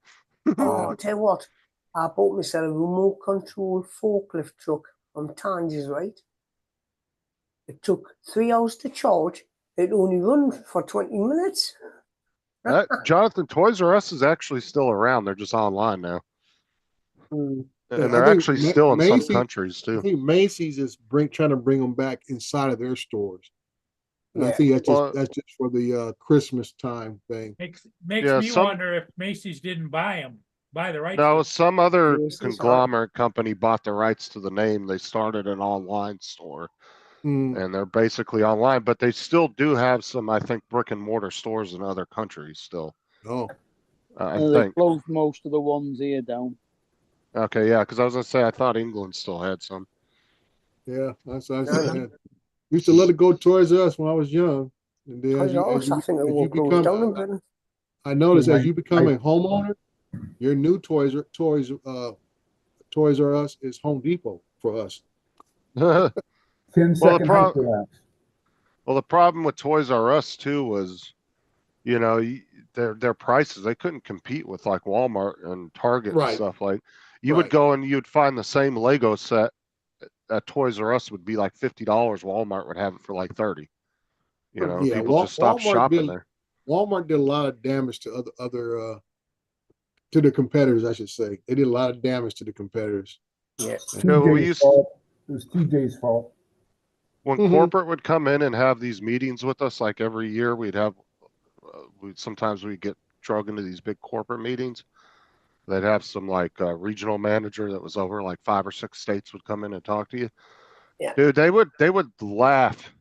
Oh, I'll tell you what, I bought myself a remote control forklift truck from Tangiers, right? It took 3 hours to charge. It only run for 20 minutes. Jonathan, Toys R Us is actually still around. They're just online now. Mm. And I they're think actually still in some Macy's- countries I too. think Macy's is trying to bring them back inside of their stores. And I Yeah. think Well- that's just for the Christmas time thing. Makes Yeah, me some- wonder if Macy's didn't buy the rights. No, to- some other Macy's are- conglomerate company bought the rights to the name. They started an online store Mm, and they're basically online, but they still do have some, I think, brick and mortar stores in other countries still. oh, I They think. closed most of the ones here down. Okay, yeah, because I was gonna say I thought England still had some. yeah. That's No, yeah. Used to let it go Toys R Us when I was young. And then Toys R Us, I think it will close down in Britain. I noticed as you become Right. a homeowner, your new Toys R Us is Home Depot for us. 10-second pro- hype collapse. Well, the problem with Toys R Us too was, their prices, they couldn't compete with like Walmart and Target and Right. stuff. Like you would Right. go and you'd find the same Lego set at Toys R Us would be like $50. Walmart would have it for like 30. Yeah, People just stopped Walmart shopping did- there. Walmart did a lot of damage to other to the competitors, I should say. They did a lot of damage to the competitors. Yeah. Yeah, well, we TJ's used- fault. It was TJ's fault. When Mhm. corporate would come in and have these meetings with us, like every year, we'd have, sometimes we'd get drug into these big corporate meetings. They'd have some like regional manager that was over like 5 or 6 states would come in and talk to you. Yeah. Dude, they would laugh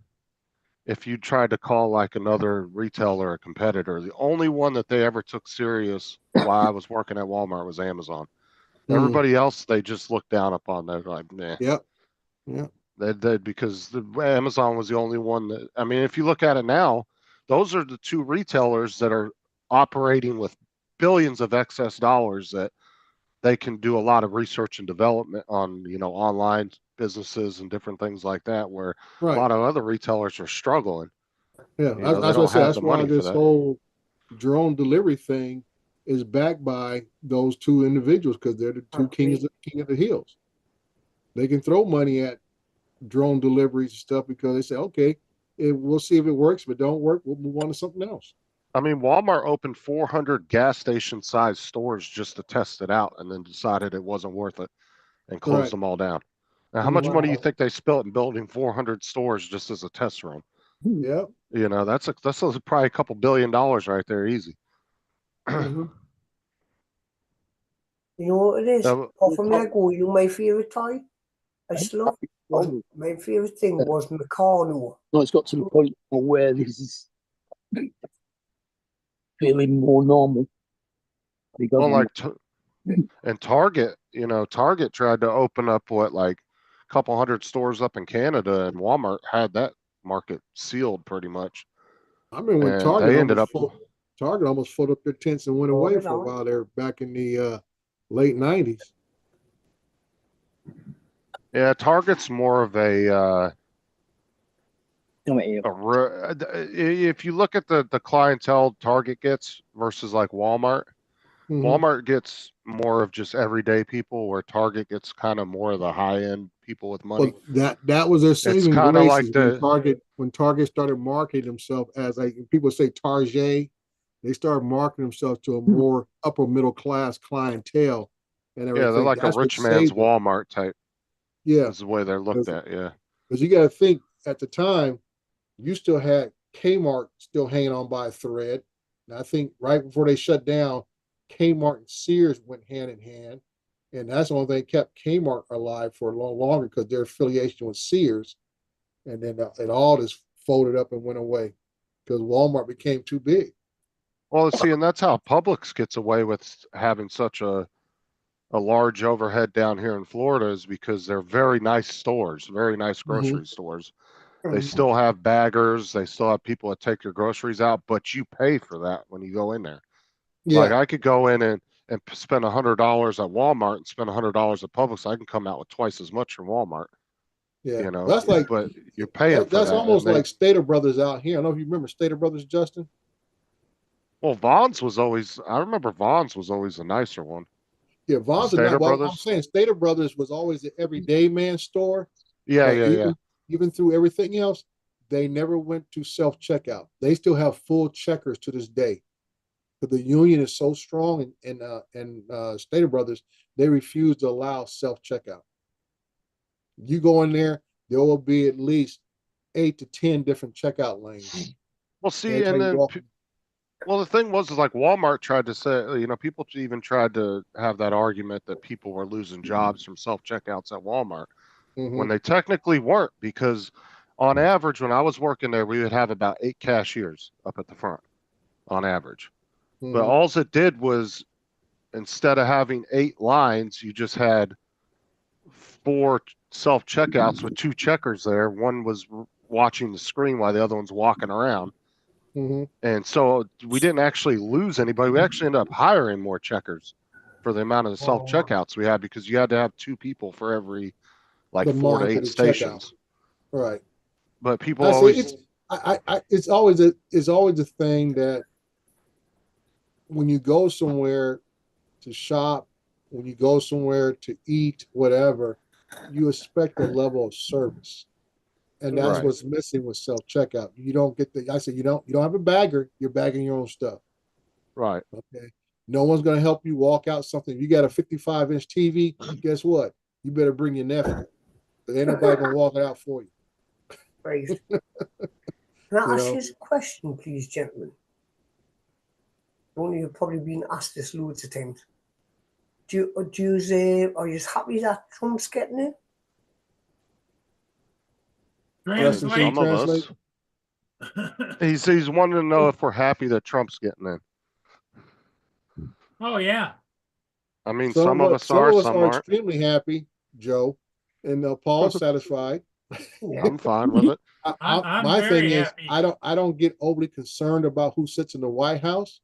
if you tried to call like another retailer a competitor. The only one that they ever took serious while I was working at Walmart was Amazon. Mm. Everybody else they just looked down upon. They're like, nah. Yep. Yep. They because Amazon was the only one that, I mean, if you look at it now, those are the two retailers that are operating with billions of excess dollars that they can do a lot of research and development on, online businesses and different things like that, where a Right. lot of other retailers are struggling. Yeah, You know, they that's what I don't said. have That's the why money for this that. whole drone delivery thing is backed by those two individuals because they're the two king of the hills. They can throw money at drone deliveries and stuff because they say, okay, we'll see if it works. If it don't work, we'll move on to something else. I mean, Walmart opened 400 gas station sized stores just to test it out and then decided it wasn't worth it and closed Right. them all down. Now, how much Mhm. money do you think they spent in building 400 stores just as a test run? Yeah. You know, that's probably a couple $1 billion right there, easy. Mhm. You know what it is? Um, Off a minute ago, you know my favourite toy? I still love my favourite thing was Meccano. No, it's got to the point where this is feeling more normal. Because Well, and Target, you know, Target tried to open up like a couple hundred stores up in Canada, and Walmart had that market sealed pretty much. I remember when And Target they ended almost up, Target almost folded up their tents and went away for a while there back in the late 90s. yeah, Target's more of if you look at the clientele Target gets versus like Walmart, Mhm. Walmart gets more of just everyday people, where Target gets kind of more of the high end people with money. Well, that was their saving kinda grace like when Target started marketing themselves as like people say Target, they started marketing themselves to a more upper middle class clientele and Yeah, everything. they're like a That's what rich man's saved them. Walmart type. Yeah, Is the way they're looked at. Yeah. because you got to think at the time, you still had Kmart still hanging on by a thread. And I think right before they shut down, Kmart and Sears went hand in hand. And that's the only thing kept Kmart alive for a long longer because their affiliation with Sears. And then it all just folded up and went away because Walmart became too big. Well, see, and that's how Publix gets away with having such a large overhead down here in Florida, is because they're very nice stores, very nice grocery stores. They still have baggers, they still have people that take your groceries out, but you pay for that when you go in there. Like Yeah, I could go in and spend $100 at Walmart and spend $100 at Publix. I can come out with twice as much from Walmart, yeah. you know, That's like but you're paying for that's that. almost And like Stater Brothers out here. I don't know if you remember Stater Brothers, Justin. well, Vaughn's was always, I remember Vaughn's was always the nicer one. Yeah, Vaughn's Stater not. Well, I'm Brothers? saying Stater Brothers was always the everyday man store. Yeah, But yeah. even through everything else, they never went to self checkout. They still have full checkers to this day. But the union is so strong, and Stater Brothers, they refuse to allow self checkout. You go in there, there will be at least 8 to 10 different checkout lanes. Well, see, and then, well, the thing was, is like Walmart tried to say, you know, people even tried to have that argument that people were losing jobs from self checkouts at Walmart when they technically weren't, because on average, when I was working there, we would have about 8 cashiers up at the front on average. But all it did was, instead of having 8 lines, you just had 4 self checkouts with 2 checkers there. One was watching the screen while the other one's walking around. And so we didn't actually lose anybody. We actually ended up hiring more checkers for the amount of self checkouts we had, because you had to have 2 people for every like 4 to 8 stations. Right. But people I say always, it's always a thing that when you go somewhere to shop, when you go somewhere to eat, whatever, you expect a level of service. And that's Right. what's missing with self checkout. You don't get you don't have a bagger, you're bagging your own stuff. right. Okay. No one's gonna help you walk out something. If you got a 55-inch TV, guess what? You better bring your nephew. Ain't nobody gonna walk it out for you. Right. Can I ask you a question, please, gentlemen? Only you've probably been asked this loads of times. Are you happy that Trump's getting it? Some of us. He's wanting to know if we're happy that Trump's getting in. Oh yeah. I mean, some of us are, some aren't. extremely happy, Joe, and Paul's satisfied. I'm fine with it. I'm my very thing happy. is, I don't get overly concerned about who sits in the White House.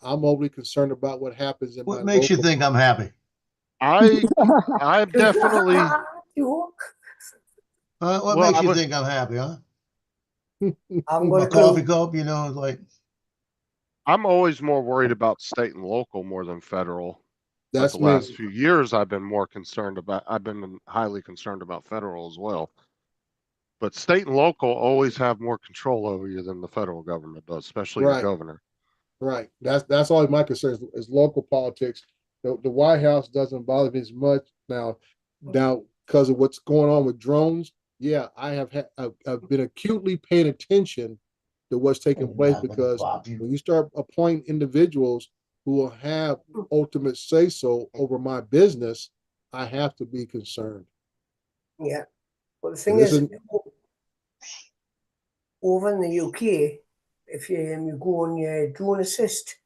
I'm overly concerned about what happens in What my makes you local think I'm happy? I'm definitely. What Well, makes you think I'm happy, huh? haven't My got a coffee clue. cup, you know, it's like, I'm always more worried about state and local more than federal. But That's the me. last few years, I've been highly concerned about federal as well. But state and local always have more control over you than the federal government does, especially your Right. governor. Right. That's always my concern is local politics. The White House doesn't bother me as much now because of what's going on with drones. Yeah, I've been acutely paying attention to what's taking place because when you start appointing individuals who will have ultimate say so over my business, I have to be concerned. Yeah. But the thing This is, is over in the UK, if you go on your drone assist,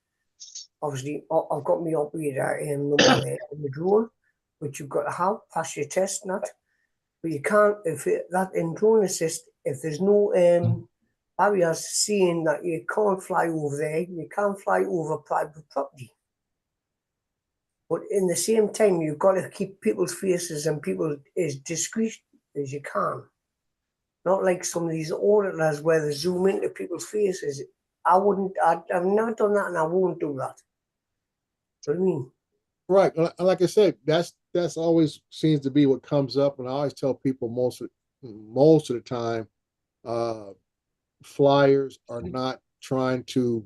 obviously I've got my operator number there on the drone, which you've got to have, pass your test and that. But you can't, that in drone assist, if there's no barriers saying that you can't fly over there, you can't fly over private property. But in the same time, you've got to keep people's faces and people as discreet as you can. Not like some of these auditors where they zoom into people's faces. I've never done that and I won't do that. You know what I mean? right. Like I said, that's always seems to be what comes up, and I always tell people most of the time, flyers are not trying to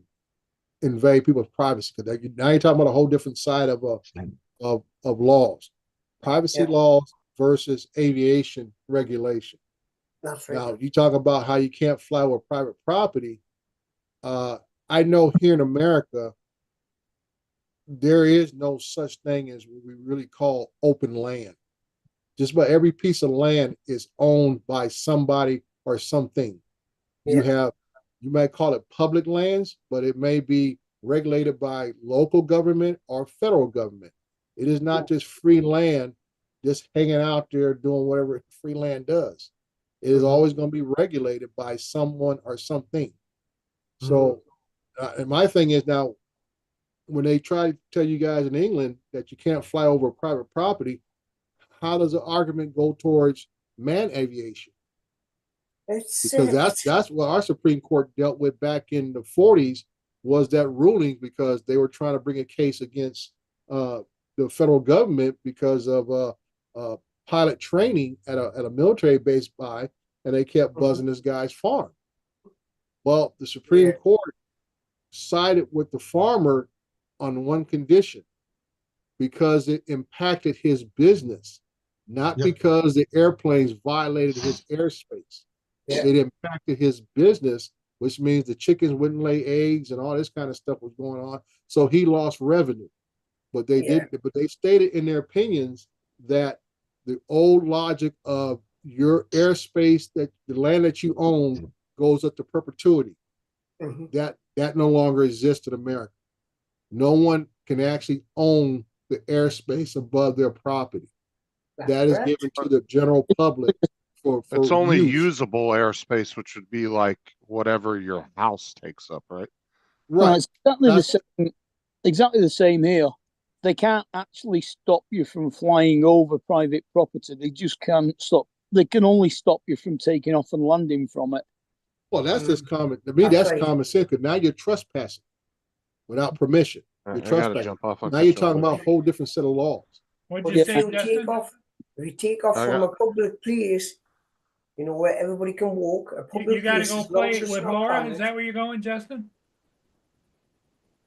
invade people's privacy because now you're talking about a whole different side of laws, privacy laws versus aviation regulation. That's right. Now you talk about how you can't fly over private property. I know here in America, there is no such thing as what we really call open land. Just about every piece of land is owned by somebody or something. Yeah. You might call it public lands, but it may be regulated by local government or federal government. It is not just free land, just hanging out there doing whatever free land does. It is always going to be regulated by someone or something. So, and my thing is now, when they try to tell you guys in England that you can't fly over private property, how does the argument go towards manned aviation? Because that's what our Supreme Court dealt with back in the 40s, was that ruling, because they were trying to bring a case against the federal government because of pilot training at a military base and they kept buzzing this guy's farm. Well, the Supreme Court sided with the farmer on one condition, because it impacted his business, not because the airplanes violated his airspace. It impacted his business, which means the chickens wouldn't lay eggs and all this kind of stuff was going on. So he lost revenue. But they stated in their opinions that the old logic of your airspace, that the land that you own goes up to perpetuity. That no longer exists in America. No one can actually own the airspace above their property. That is given to the general public for It's only use. usable airspace, which would be like whatever your house takes up, right? Right. It's exactly the same here. They can't actually stop you from flying over private property. They just can't stop. They can only stop you from taking off and landing from it. Well, that's just common. To me, that's common sense, because now you're trespassing without permission. You're trespassing. Jump off. Now you're talking about a whole different set of laws. If you take off from a public place, you know, where everybody can walk, a public You gotta place, go as long play as it it's with not Laura. private. Is that where you're going, Justin?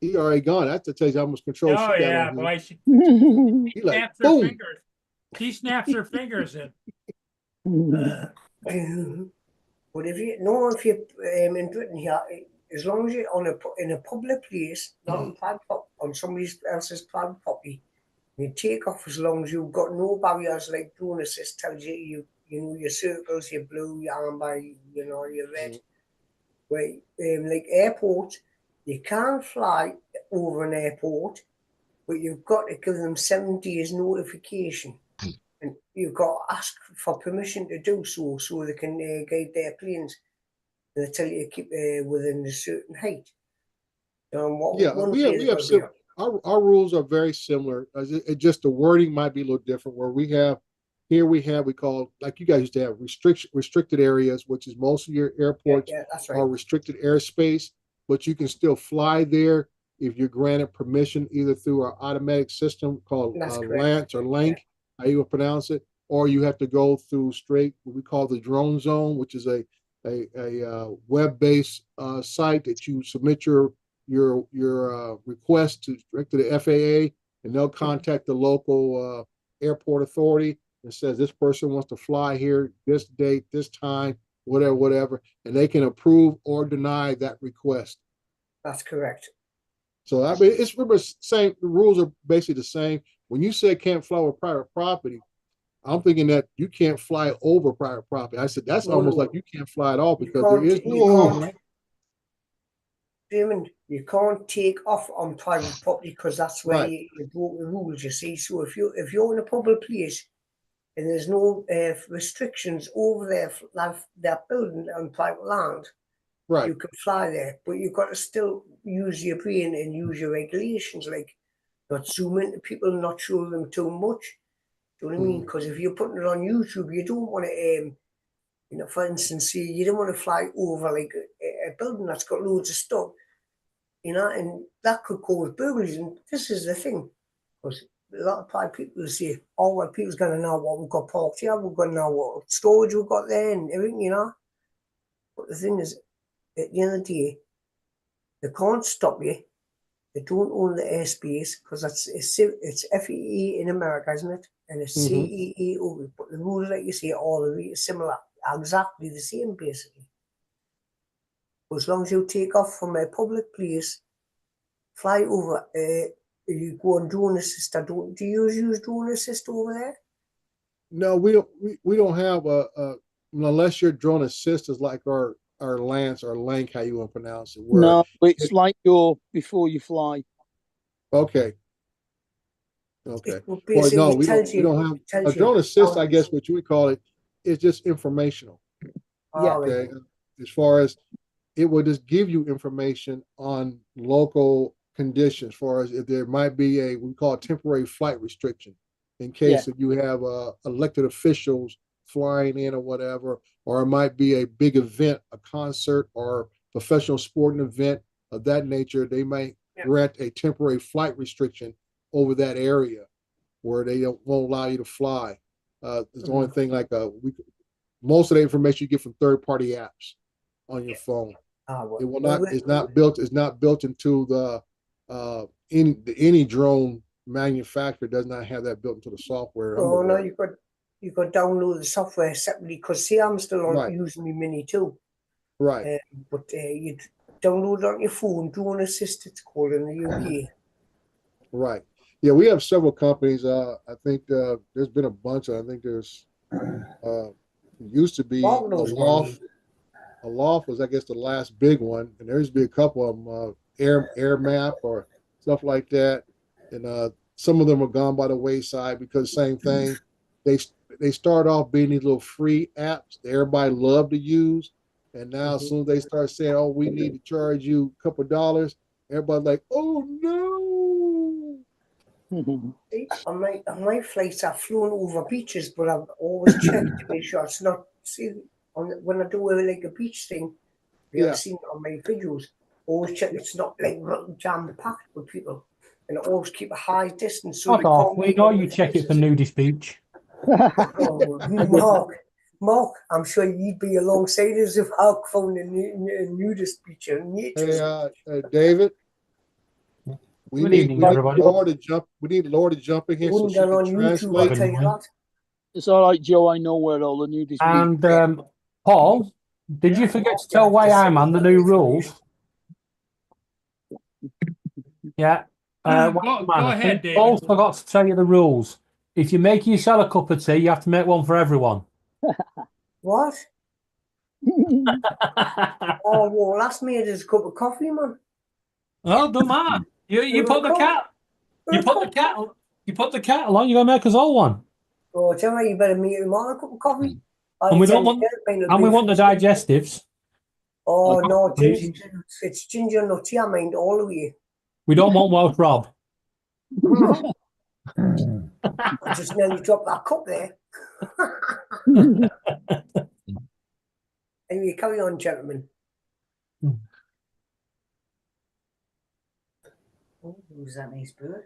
He already gone. That's to tell you how much control Oh she got yeah, on boy. him. She He like, snaps her boom. fingers. She snaps her fingers in. But if you're in Britain here, as long as you're in a public place, not on private on somebody else's private property, you take off as long as you've got no barriers like drone assist tells you. You know, your circles, your blue, your amber, you know, your red. Where like airports, you can't fly over an airport, but you've got to give them 7 days notification. And you've got to ask for permission to do so they can guide their planes. And they tell you to keep within a certain height. We have our rules are very similar. It just the wording might be a little different. Where we have Here we call, like you guys used to have restricted areas, which is most of your airports Yeah, that's are right. restricted airspace, but you can still fly there if you're granted permission either through our automatic system called That's correct. Lance or Lank, how you would pronounce it, or you have to go through straight what we call the drone zone, which is a web-based site that you submit your request to direct to the FAA, and they'll contact the local airport authority and says this person wants to fly here this date, this time, whatever, and they can approve or deny that request. That's correct. So I mean, it's remember same. The rules are basically the same. When you say can't fly over private property, I'm thinking that you can't fly over private property. I said that's almost like you can't fly at all because there is no. Damon, you can't take off on private property because that's where Right. you broke the rules. You see, so if you're in a public place and there's no restrictions over there, that building on private land, Right. you can fly there, but you've got to still use your brain and use your regulations, like not zoom into people, not show them too much. Do you know what I mean? Because if you're putting it on YouTube, you don't want to, for instance, you don't want to fly over like a building that's got loads of stuff, and that could cause burglaries. And this is the thing, because a lot of private people say, oh, well, people's going to know what we've got parked here, we're going to know what storage we've got there and everything, But the thing is, at the end of the day, they can't stop you. They don't own the airspace because it's FEE in America, isn't it? And it's CEE over. But the rules, like you say, are all really similar, exactly the same, basically. But as long as you take off from a public place, fly over, you go on drone assist. Do you use drone assist over there? No, we don't have unless your drone assist is like our Lance or Lank, how you want to pronounce it. Where No, it's like your before you fly. Okay. Okay. It will Well, no, basically we tells you. don't have tells a you drone assist. how I guess what you would call it is just informational. Yeah. Okay. As far as it will just give you information on local conditions, as far as if there might be we call it temporary flight restriction, in case if you have elected officials flying in or whatever, or it might be a big event, a concert or professional sporting event of that nature, they might grant a temporary flight restriction over that area where they won't allow you to fly. It's the only thing like most of the information you get from third-party apps on your phone. It will not. It's not built. It's not built into the any drone manufacturer does not have that built into the software. Oh no, you got to download the software separately because see, I'm still using my Mini too. Right. But you download it on your phone. Drone Assist, it's called in the UK. Right. Yeah, we have several companies. I think there's been a bunch. I think there's used to be Aloft. Aloft was, I guess, the last big one, and there's been a couple of them, Air Map or stuff like that, and some of them are gone by the wayside because same thing. They start off being these little free apps that everybody love to use, and now as soon as they start saying, "Oh, we need to charge you a couple of dollars," everybody's like, "Oh no!" On my flights, I've flown over beaches, but I've always checked to make sure it's not. See, when I do like a beach thing, you have seen it on my videos. Always check it's not like jam packed with people, and I always keep a high distance. So Fuck off! We know you check it for nudist beach. Oh, Mark, I'm sure you'd be alongside us if I found a nudist beach in nature. Hey, David. We need Laura to jump. We need Laura to jump in here so she can translate. It's all right, Joe. I know where all the nudist. And Paul, did you forget to tell Wayman the new rules? Yeah. Go ahead, David. Paul forgot to tell you the rules. If you're making yourself a cup of tea, you have to make one for everyone. What? Oh, well, last made us a cup of coffee, man. Oh, don't matter. You put the cat. You put the kettle on. You're gonna make us all one. Oh, tell me, you better make him on a cup of coffee. And we don't want. And we want the digestives. Oh no, it's ginger nutty. I mind all the way. We don't want Welsh Rob. I just nearly dropped that cup there. Anyway, carry on, gentlemen. Oh, who's that nice bird?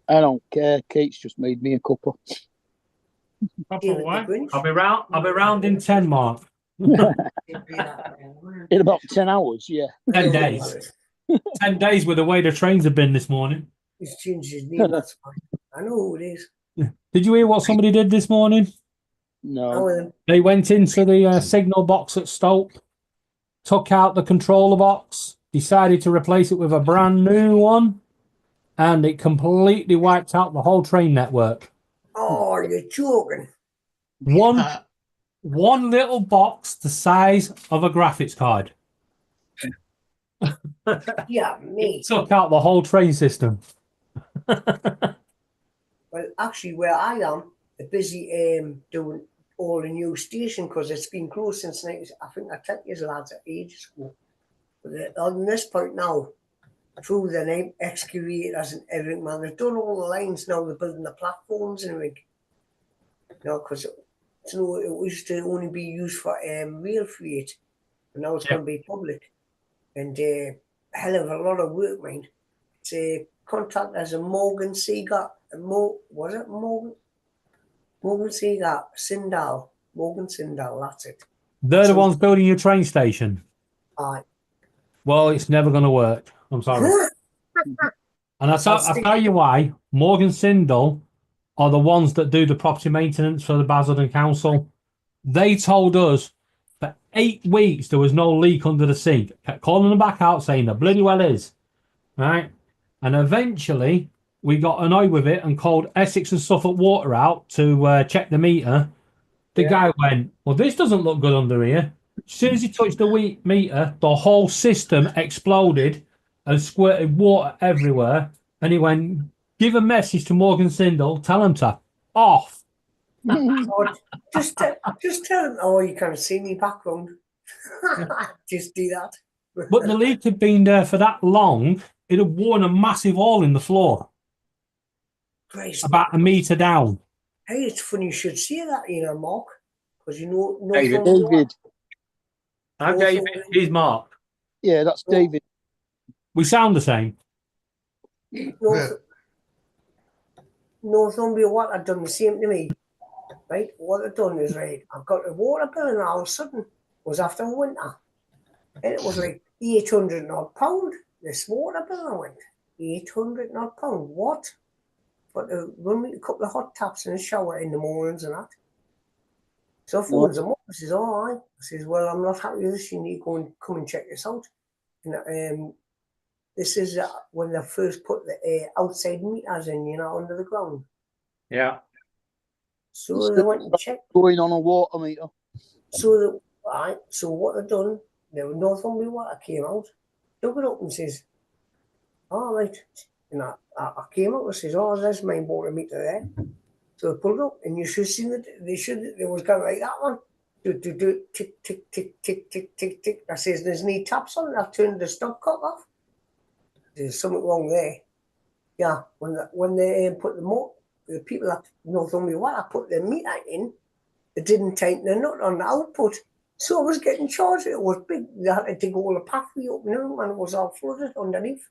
I don't care. Kate's just made me a cuppa. David the Grinch. I'll be round in 10, Mark. It'd be that way. In about 10 hours, yeah. 10 days. 10 days with the way the trains have been this morning. He's changed his name, that's fine. I know who it is. Did you hear what somebody did this morning? No. They went into the signal box at Stoke, took out the controller box, decided to replace it with a brand new one, and it completely wiped out the whole train network. Oh, you're joking. One little box the size of a graphics card. Yeah, me. It took out the whole train system. Well, actually, where I am, they're busy doing all the new station because it's been closed since I think I took you lads at ages ago. But on this point now, through the name excavators and everything, man, they've done all the lines now. They're building the platforms and everything. You know, because it used to only be used for rail freight, and now it's going to be public. And a hell of a lot of work, man. It's a contract as a Morgan Seager. Was it Morgan? Morgan Seager, Sindal. Morgan Sindal, that's it. They're the ones building your train station. Aye. Well, it's never going to work. I'm sorry. And I'll tell you why. Morgan Sindal are the ones that do the property maintenance for the Basildon Council. They told us for 8 weeks there was no leak under the sink. Kept calling them back out saying there bloody well is. Right? And eventually we got annoyed with it and called Essex and Suffolk Water out to check the meter. The guy went, well, this doesn't look good under here. As soon as he touched the meter, the whole system exploded and squirted water everywhere. And he went, give a message to Morgan Sindal, tell him to off. Just tell him, oh, you can't see me background. Just do that. But the leak had been there for that long, it had worn a massive hole in the floor. Christ. About a metre down. Hey, it's funny you should say that, you know, Mark. Because you know, David. I'm David. He's Mark. Yeah, that's David. We sound the same. Northumbria Water done the same to me. Right? What they've done is, right, I've got a water bill and all of a sudden it was after winter. And it was like £800 odd. This water bill I went, £800 odd. What? But run me a couple of hot taps in the shower in the mornings and that. So I phoned them up. I says, all right. I says, well, I'm not happy with this. You need to go and come and check this out. And this is when they first put the outside meters in, you know, under the ground. Yeah. So they went and checked. Going on a water meter. So what they've done, the Northumbria Water came out, dug it up and says, all right. And I came up and says, oh, there's my water meter there. So they pulled it up and you should see that they was going like that one. Do tick, tick, tick, tick, tick, tick, tick. I says, there's any taps on it. I've turned the stopcock off. There's something wrong there. Yeah, when they put the people at Northumbria Water put their meter in, they didn't tighten the nut on the output. So I was getting charged. It was big. They had to dig all the pathway up and it was all flooded underneath.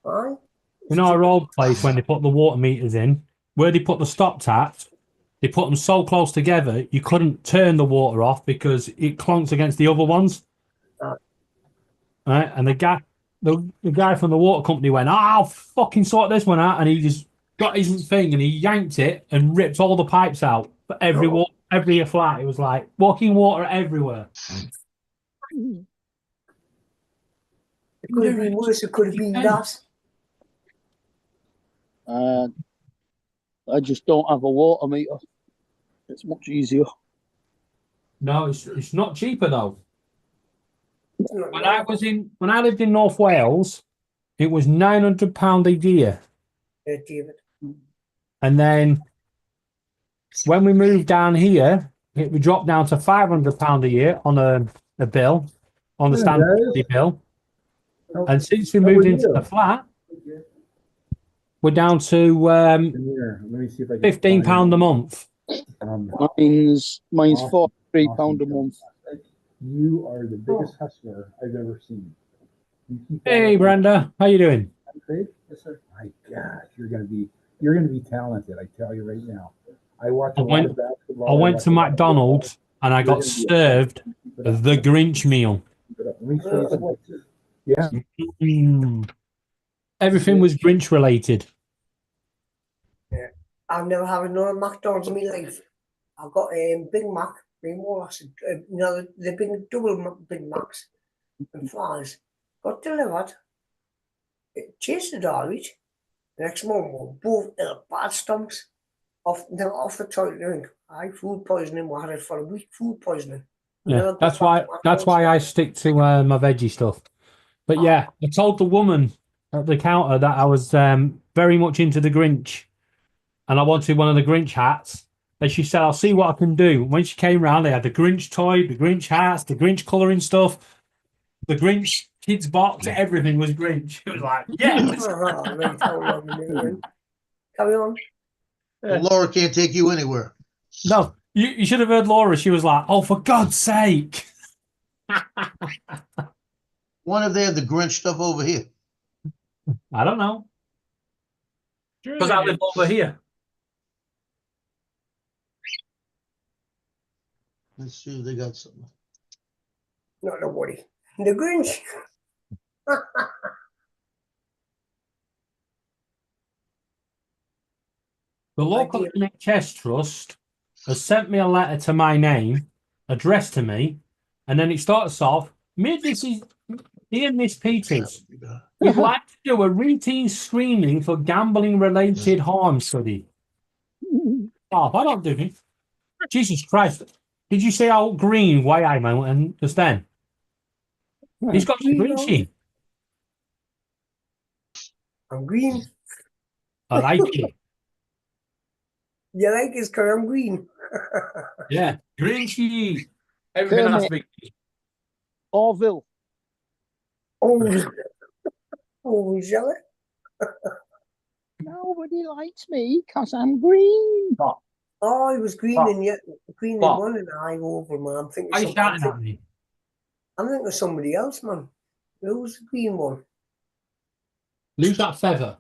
Aye. In our old place, when they put the water meters in, where they put the stop taps, they put them so close together you couldn't turn the water off because it clunks against the other ones. Right, and the guy from the water company went, I'll fucking sort this one out, and he just got his thing and he yanked it and ripped all the pipes out for every flat. It was like walking water everywhere. It could have been worse. It could have been that. I just don't have a water meter. It's much easier. No, it's not cheaper though. When I lived in North Wales, it was £900 a year. David. And then when we moved down here, it would drop down to £500 a year on a bill, on the standard bill. And since we moved into the flat, we're down to Here, let me see if I can £15 find a month. Mine's Awesome. £43 a month. You are the biggest hustler I've ever seen. You keep that Hey, up. Brenda, how you doing? I'm great. Yes, sir. My gosh, you're gonna be talented. I tell you right now. I watch a lot of basketball. I went watch to a lot of McDonald's and I You're got gonna be a- served football. Keep it up. the Grinch meal. Keep it up. Let me show you some pictures. Yeah. Mm. Everything was Grinch related. I've never had another McDonald's in my life. I got a Big Mac, you know, the big double Big Macs and fries. Got delivered. It tasted alright. The next morning, we were both ill, bad stomachs. Off the toilet drink. Food poisoning. We had it for a week. Food poisoning. Yeah, that's why I stick to my veggie stuff. But yeah, I told the woman at the counter that I was very much into the Grinch, and I wanted one of the Grinch hats. And she said, "I'll see what I can do." When she came round, they had the Grinch toy, the Grinch hats, the Grinch colouring stuff, the Grinch kids box. Everything was Grinch. It was like, yes. Carry on. Laura can't take you anywhere. No, you should have heard Laura. She was like, "Oh, for God's sake!" Wonder if they have the Grinch stuff over here. I don't know, Sure because they I do. live over here. Let's see if they got something. Not to worry. The Grinch. The local NHS trust has sent me a letter to my name, addressed to me, and then it starts off, Dear Miss Peters, we'd like to do a routine screening for gambling-related harm study. Oh, I don't do it. Jesus Christ. Did you see how green way I went just then? He's got the Grinchy. I'm green. I like it. You like his because I'm green. Yeah, Grinchy. Everything has to be. Orville. Oh, oh, shall it? Nobody likes me because I'm green. Oh, he was green What? and yet green What? and one and I over, man. I'm thinking Why are you somebody- shouting at me? I'm thinking of somebody else, man. Who's the green one? Lose that feather.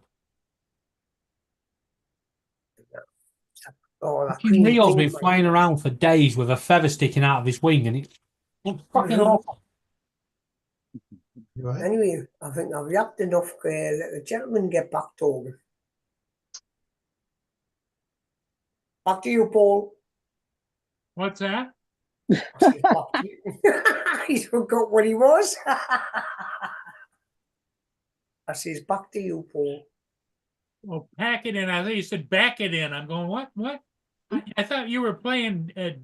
Oh, that green Neil's thing, been man. flying around for days with a feather sticking out of his wing, and it's fucking awful. Right? Anyway, I think I've yapped enough. Let the gentleman get back talking. Back to you, Paul. What's that? He's forgot what he was. I says, back to you, Paul. Well, pack it in. I thought you said back it in. I'm going, what? I thought you were playing I'm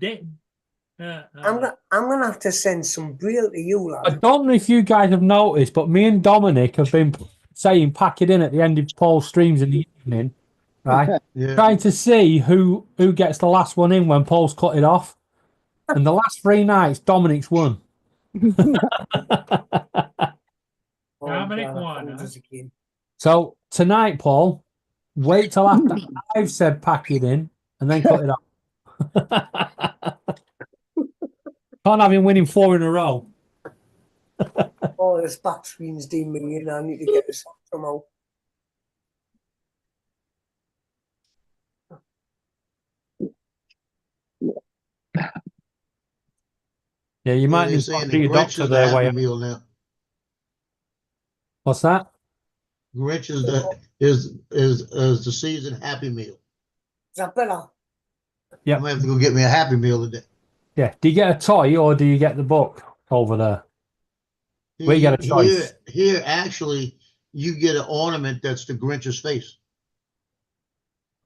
gonna have to send some braille to you, I lad. don't know if you guys have noticed, but me and Dominic have been saying pack it in at the end of Paul's streams in the evening, right? Yeah. Trying to see who gets the last one in when Paul's cut it off. And the last 3 nights, Dominic's won. Dominic God, won, I found huh? this again. So tonight, Paul, wait till after I've said pack it in and then cut it off. Can't have him winning 4 in a row. Oh, this back screen's doing me in. I need to get this somehow. Yeah, you might They're need to saying talk the to your Grinch doctor is the there. Happy Where Meal now. what's that? Grinch is the season Happy Meal. Is that better? Yeah. I'm gonna have to go get me a Happy Meal today. Yeah. Do you get a toy or do you get the book over there? We get a choice. Here, actually, you get an ornament that's the Grinch's face.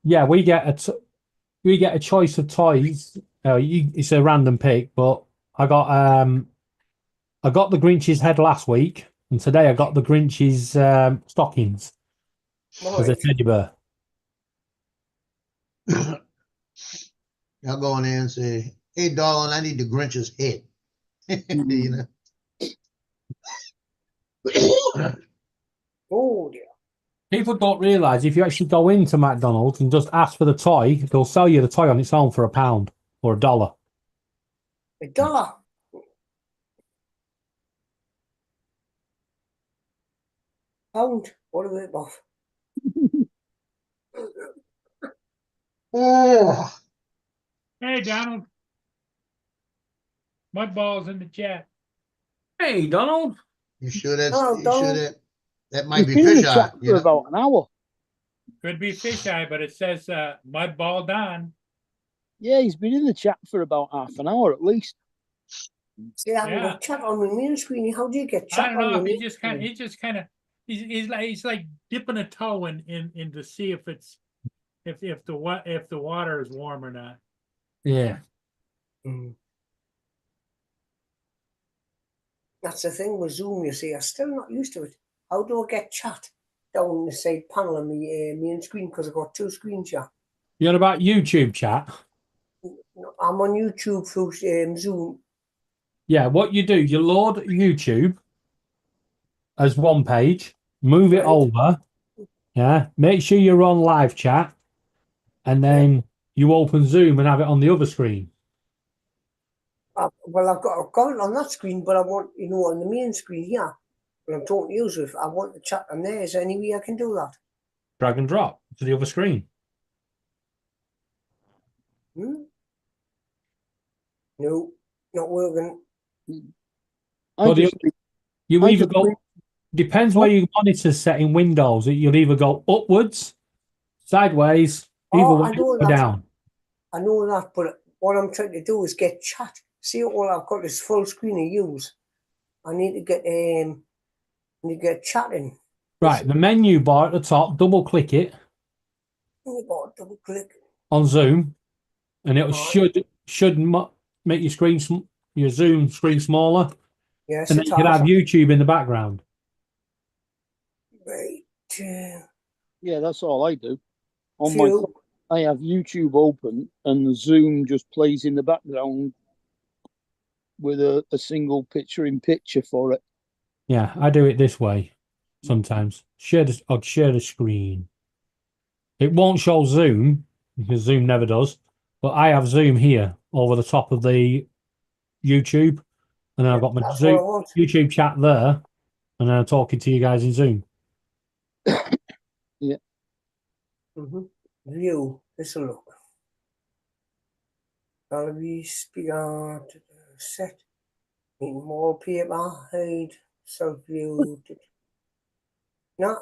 Yeah, we get a choice of toys. It's a random pick, but I got the Grinch's head last week, and today I got the Grinch's stockings as a teddy bear. I'll go in there and say, "Hey, darling, I need the Grinch's head." You know. Oh dear. People don't realise if you actually go into McDonald's and just ask for the toy, they'll sell you the toy on its own for £1 or $1. $1. Pound. What a rip off. Oh, Hey, Donald. Mudball's in the chat. Hey, Donald. you sure that's, Oh, you don't- sure that might He's be been in fish the eye, chat you for know? about an hour. Could be fisheye, but it says Mudball Don. Yeah, he's been in the chat for about half an hour at least. See, I haven't Yeah. got chat on my main screen. How do you get I chat don't know on if your he main just kind of, screen? he's like dipping a toe in to see if it's if the water is warm or not. Yeah. Mm. That's the thing with Zoom, you see. I'm still not used to it. How do I get chat down the side panel on my main screen? Because I've got two screens here. You're about YouTube chat. I'm on YouTube through Zoom. Yeah, what you do, you load YouTube as one page, move it Right. over. Yeah, make sure you're on live chat, and then you open Zoom and have it on the other screen. Well, I've got it on that screen, but I want, on the main screen here, when I'm talking to you with, I want the chat on there. Is there any way I can do that? Drag and drop to the other screen. Hmm? No, not working. I So just you I either just go, leave- depends where your monitor's set in Windows. You'll either go upwards, sideways, either Oh, way, I know or that. down. I know that, but what I'm trying to do is get chat. See, all I've got is full screen of use. I need to get chatting. Right, the menu bar at the top, double click it You got to double click. on Zoom, and it Right. should make your Zoom screen smaller, Yes, and then it you can has. have YouTube in the background. Right. yeah, that's all I do. On my Few. I have YouTube open and the Zoom just plays in the background with a single picture in picture for it. Yeah, I do it this way sometimes. I'd share the screen. It won't show Zoom because Zoom never does, but I have Zoom here over the top of the YouTube, and then I've got my That's what I Zoom want. YouTube chat there, and then I'm talking to you guys in Zoom. View. Let's look. Gallery, speaker, set. Meeting wallpaper, hide, self-view. No.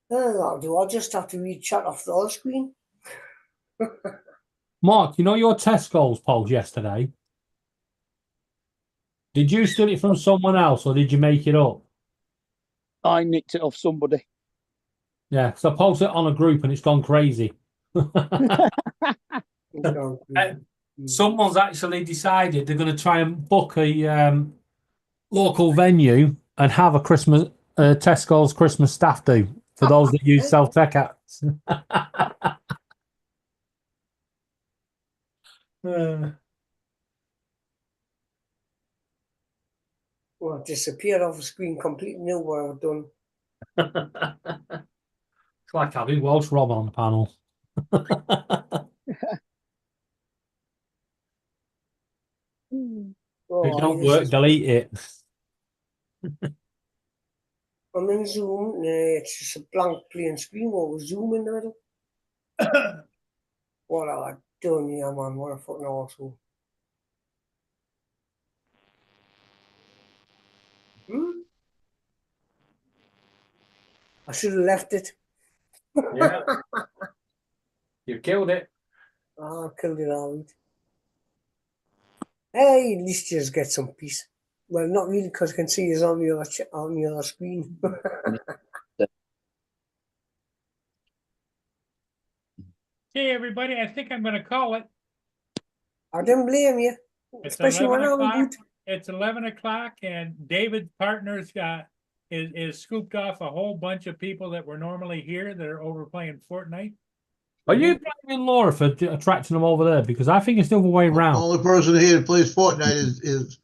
That'll do. I'll just have to read chat off the other screen. Mark, you know your Tesco's polls yesterday? Did you steal it from someone else or did you make it up? I nicked it off somebody. Yeah, because I posted it on a group and it's gone crazy. Someone's actually decided they're going to try and book a local venue and have a Tesco's Christmas staff do for those that use self-checkouts. Well, I've disappeared off the screen completely. Know what I've done. It's like having Welsh Rob on the panel. Oh, If it don't work, delete it. I'm in Zoom. It's just a blank plain screen with Zoom in the middle. What have I done here, man? What a fucking arsehole. I should have left it. Yeah. You killed it. I killed it all right. Hey, at least you just get some peace. Well, not really, because I can see it's on the other screen. Hey, everybody, I think I'm going to call it. I don't blame you. It's Especially 11 when I'm o'clock. good. It's 11 o'clock, and David's partners is scooped off a whole bunch of people that were normally here that are over playing Fortnite. Are you blaming Laura for attracting them over there? Because I think it's the other way The around. only person here that plays Fortnite is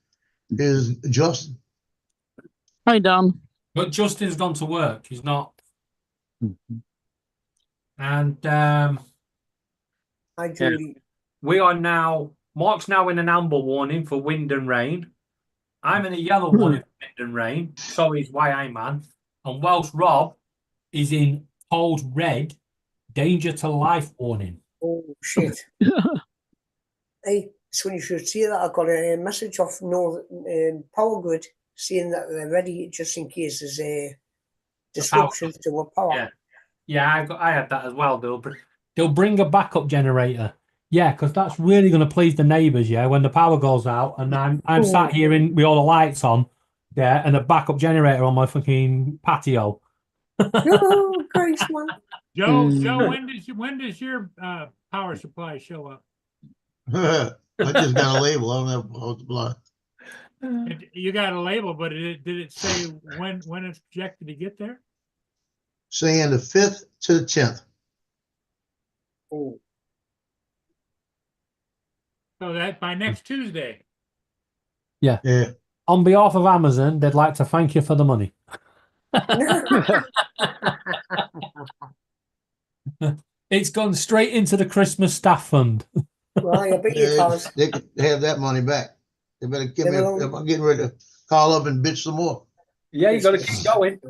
Justin. Hi, Dan. But Justin's gone to work. He's not. And Hi, Julie. we are now. Mark's now in an amber warning for wind and rain. I'm in a yellow warning for wind and rain. So is YI Man. And Welsh Rob is in cold red, danger to life warning. Oh, shit. Hey, it's when you should see that I got a message off North Power Grid saying that they're ready just in case there's a disruptions to our power. Yeah, I had that as well. They'll bring a backup generator. Yeah, because that's really going to please the neighbours. Yeah, when the power goes out and I'm sat here with all the lights on, yeah, and a backup generator on my fucking patio. Oh, Christ, man. Joe, when does your power supply show up? I just got a label. I don't have power supply. You got a label, but did it say when it's projected to get there? Saying the 5th to the 10th. Oh. So that by next Tuesday. Yeah. Yeah. On behalf of Amazon, they'd like to thank you for the money. It's gone straight into the Christmas staff fund. Right, I bet you it has. They could have that money back. They better give me. I'm getting ready to call up and bitch some more. Yeah, you got to keep going.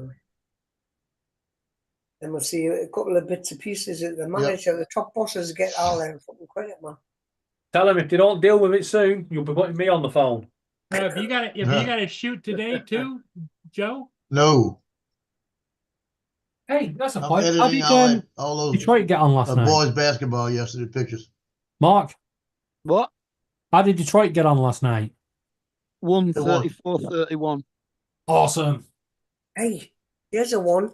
And we'll see a couple of bits and pieces that the manager, the top bosses get all their fucking credit, man. Tell them if they don't deal with it soon, you'll be putting me on the phone. If you got to shoot today too, Joe. No. Hey, that's a I'm point. How editing did all those Detroit get on last night? boys basketball yesterday pictures. Mark, What? how did Detroit get on last night? 134-31. Awesome. Hey, here's a one.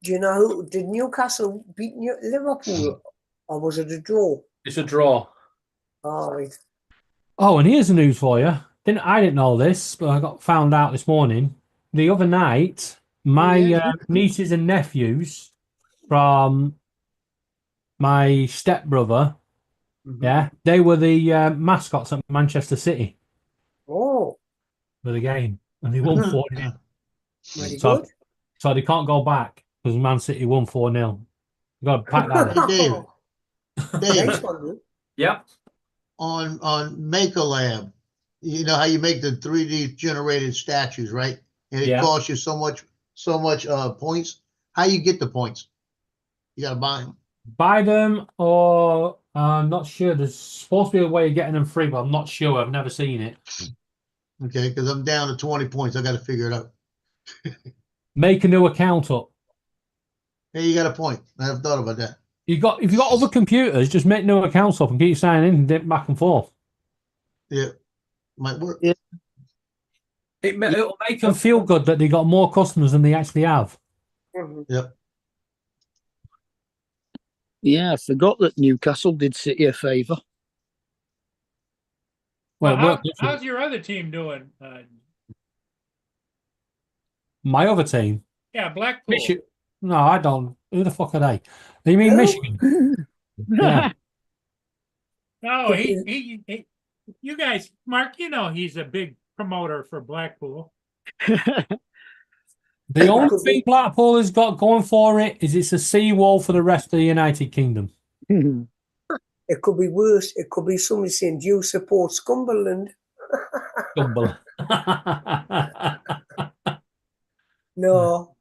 Do you know who did Newcastle beat Liverpool, or was it a draw? It's a draw. All right. Oh, and here's the news for you. I didn't know this, but I got found out this morning. The other night, my nieces and nephews from my stepbrother, they were the mascots at Manchester City Oh, for the game, and they won 4-0. very good. So they can't go back because Man City won 4-0. You got to pack that in. Dave, Nice one, dude. Yep. on Maker Lab, you know how you make the 3D generated statues, right? And it Yeah. costs you so much points. How you get the points? You gotta buy them. Buy them, or I'm not sure. There's supposed to be a way of getting them free, but I'm not sure. I've never seen it. Okay, because I'm down to 20 points. I got to figure it out. Make a new account up. Hey, you got a point. I haven't thought about that. If you've got other computers, just make new accounts up and keep signing in and dip back and forth. Yeah, might work. Yeah. It'll make them feel good that they got more customers than they actually have. Yep. Yeah, I forgot that Newcastle did City a favour. Well, how's your other team doing? My other team. Yeah, Blackpool. No, I don't. Who the fuck are they? You mean Michigan? Yeah. No, he you guys, Mark, you know he's a big promoter for Blackpool. The only thing Blackpool has got going for it is it's a seawall for the rest of the United Kingdom. It could be worse. It could be somebody saying, "Do you support Scumberland?" Scumberland. No.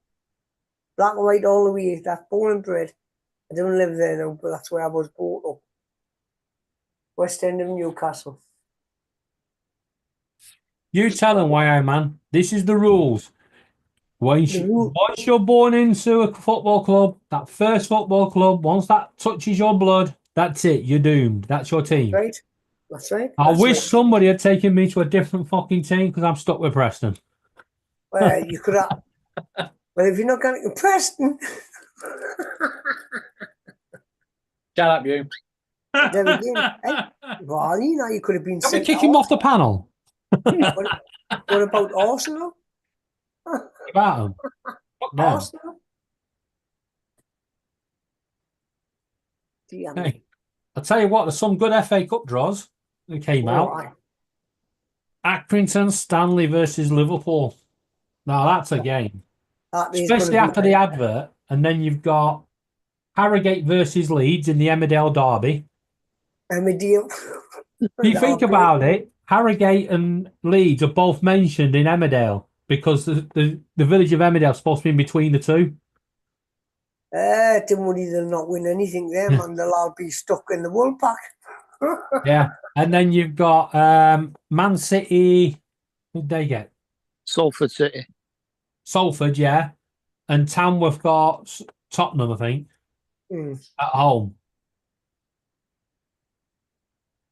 Black and white all the way. That's born and bred. I don't live there now, but that's where I was brought up. West End of Newcastle. You tell them, man. This is the rules. Once you're born into a football club, that first football club, once that touches your blood, that's it. You're doomed. That's your team. Right. That's right. I wish somebody had taken me to a different fucking team because I'm stuck with Preston. Well, you could have. Well, if you're not going to Preston. Shut up, you. Then again, well, you know, you could have been. Can we kick him off the panel? What about Arsenal? About him. No. Arsenal? Hey, I'll tell you what, there's some good FA Cup draws that came out. Right. Accrington Stanley versus Liverpool. Now that's a game. That is gonna especially be after the great. advert. And then you've got Harrogate versus Leeds in the Emmerdale derby. Emmerdale. If you think about it, Harrogate and Leeds are both mentioned in Emmerdale because the village of Emmerdale is supposed to be in between the two. Don't worry, they'll not win anything there, man. They'll all be stuck in the wool pack. Yeah. And then you've got Man City. Who did they get? Salford City. Salford, yeah. And Tamworth got Tottenham, I think, Hmm. at home.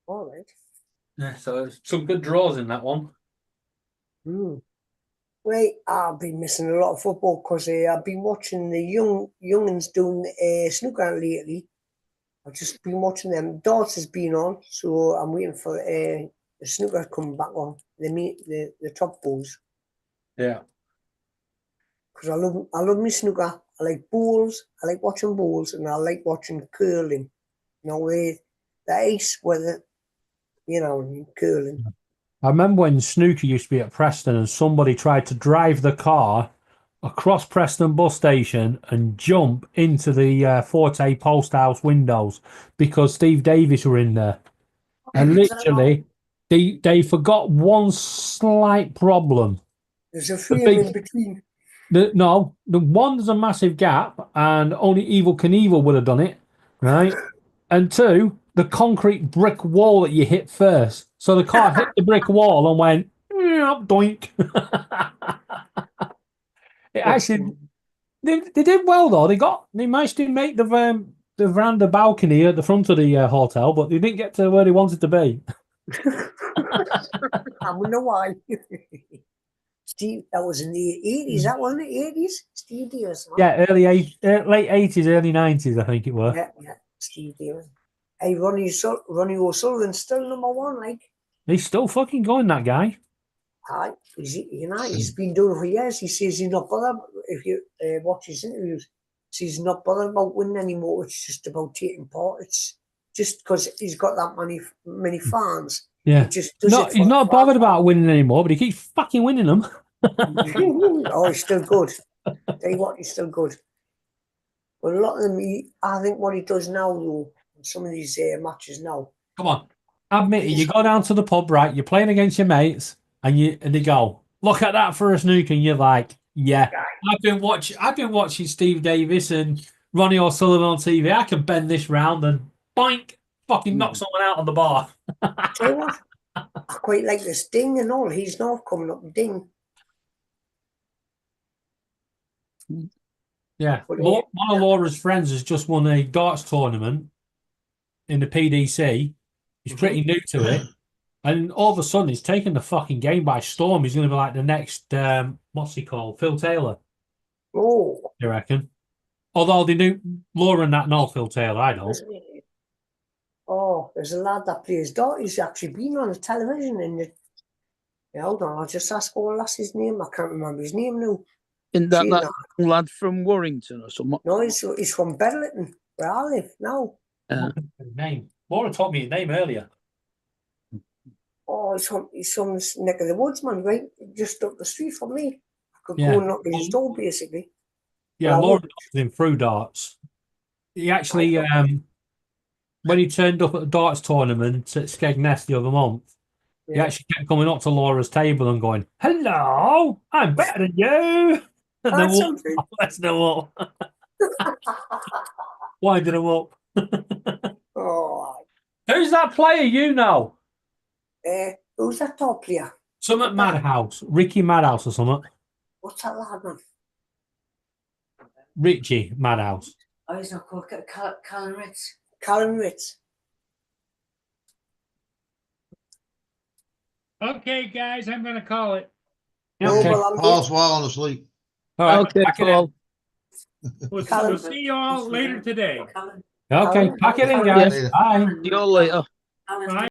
All right. Yeah, so it's some good draws in that one. Wait, I've been missing a lot of football because I've been watching the youngins doing snooker lately. I've just been watching them. Darts has been on, so I'm waiting for the snooker coming back on. The top balls. Yeah. Because I love me snooker. I like bowls. I like watching bowls, and I like watching curling. You know, the ice, whether curling. I remember when snooker used to be at Preston and somebody tried to drive the car across Preston bus station and jump into the Forte Post House windows because Steve Davis were in there. And literally, they forgot one slight problem. There's a frame in between. The one, there's a massive gap, and only Evel Knievel would have done it, right? And two, the concrete brick wall that you hit first. So the car hit the brick wall and went, doink. It actually, they did well though. They managed to make the veranda balcony at the front of the hotel, but they didn't get to where they wanted to be. I wonder why. Steve, that was in the 80s, that wasn't it? 80s? Steve Davis. Yeah, late 80s, early 90s, I think it was. Yeah, Steve Davis. Hey, Ronnie O'Sullivan's still number one, like. He's still fucking going, that guy. Aye, he's been doing it for years. He says he's not bothered. If you watch his interviews, he's not bothered about winning anymore. It's just about taking part. It's just because he's got that many fans. Yeah. He just does He's not bothered about winning anymore, but he keeps fucking winning them. Oh, he's still good. Tell you what, he's still good. But a lot of them, I think what he does now, though, in some of these matches now. Come on, admit it. You go down to the pub, right? You're playing against your mates, and they go, "Look at that for a snooker," and you're like, "Yeah, I've been watching Steve Davis and Ronnie O'Sullivan on TV. I can bend this round and boink, fucking knock someone out on the bar." Tell you what, I quite like this Ding and all. He's now coming up Ding. Yeah, one of Laura's friends has just won a darts tournament in the PDC. He's pretty new to it, and all of a sudden he's taken the fucking game by storm. He's going to be like the next what's he called, Phil Taylor. Oh, You reckon? Although they knew Laura and that know Phil Taylor, I don't. Oh, there's a lad that plays darts. He's actually been on the television in the. Yeah, hold on, I'll just ask what lass's name. I can't remember his name now. Isn't that lad from Warrington or something? No, he's from Bedlington, where I live now. Name. Laura told me his name earlier. Oh, he's from this neck of the woods, man, right? Just up the street from me. I could Yeah. go and knock at his door, basically. Yeah, Well, Laura knows him through darts. He actually, when he turned up at the darts tournament at Skegness the other month, he actually kept coming up to Laura's table and going, "Hello, I'm better than you." And then That's walked off, let's know up. Winding him up. Oh, Who's that player you know? who's that top player? Some at Madhouse. Ricky Madhouse or something. What's that lad, man? Richie Madhouse. Oh, he's not called Callan Ritz. Callan Ritz. Okay, guys, I'm gonna call it. No, Okay. well, I'm Paul's falling asleep. All right. Okay, pack it in. Paul. We'll see you all later today. Callan. Okay, pack it in, guys. Yeah. Bye. See you all later. Callan. Bye.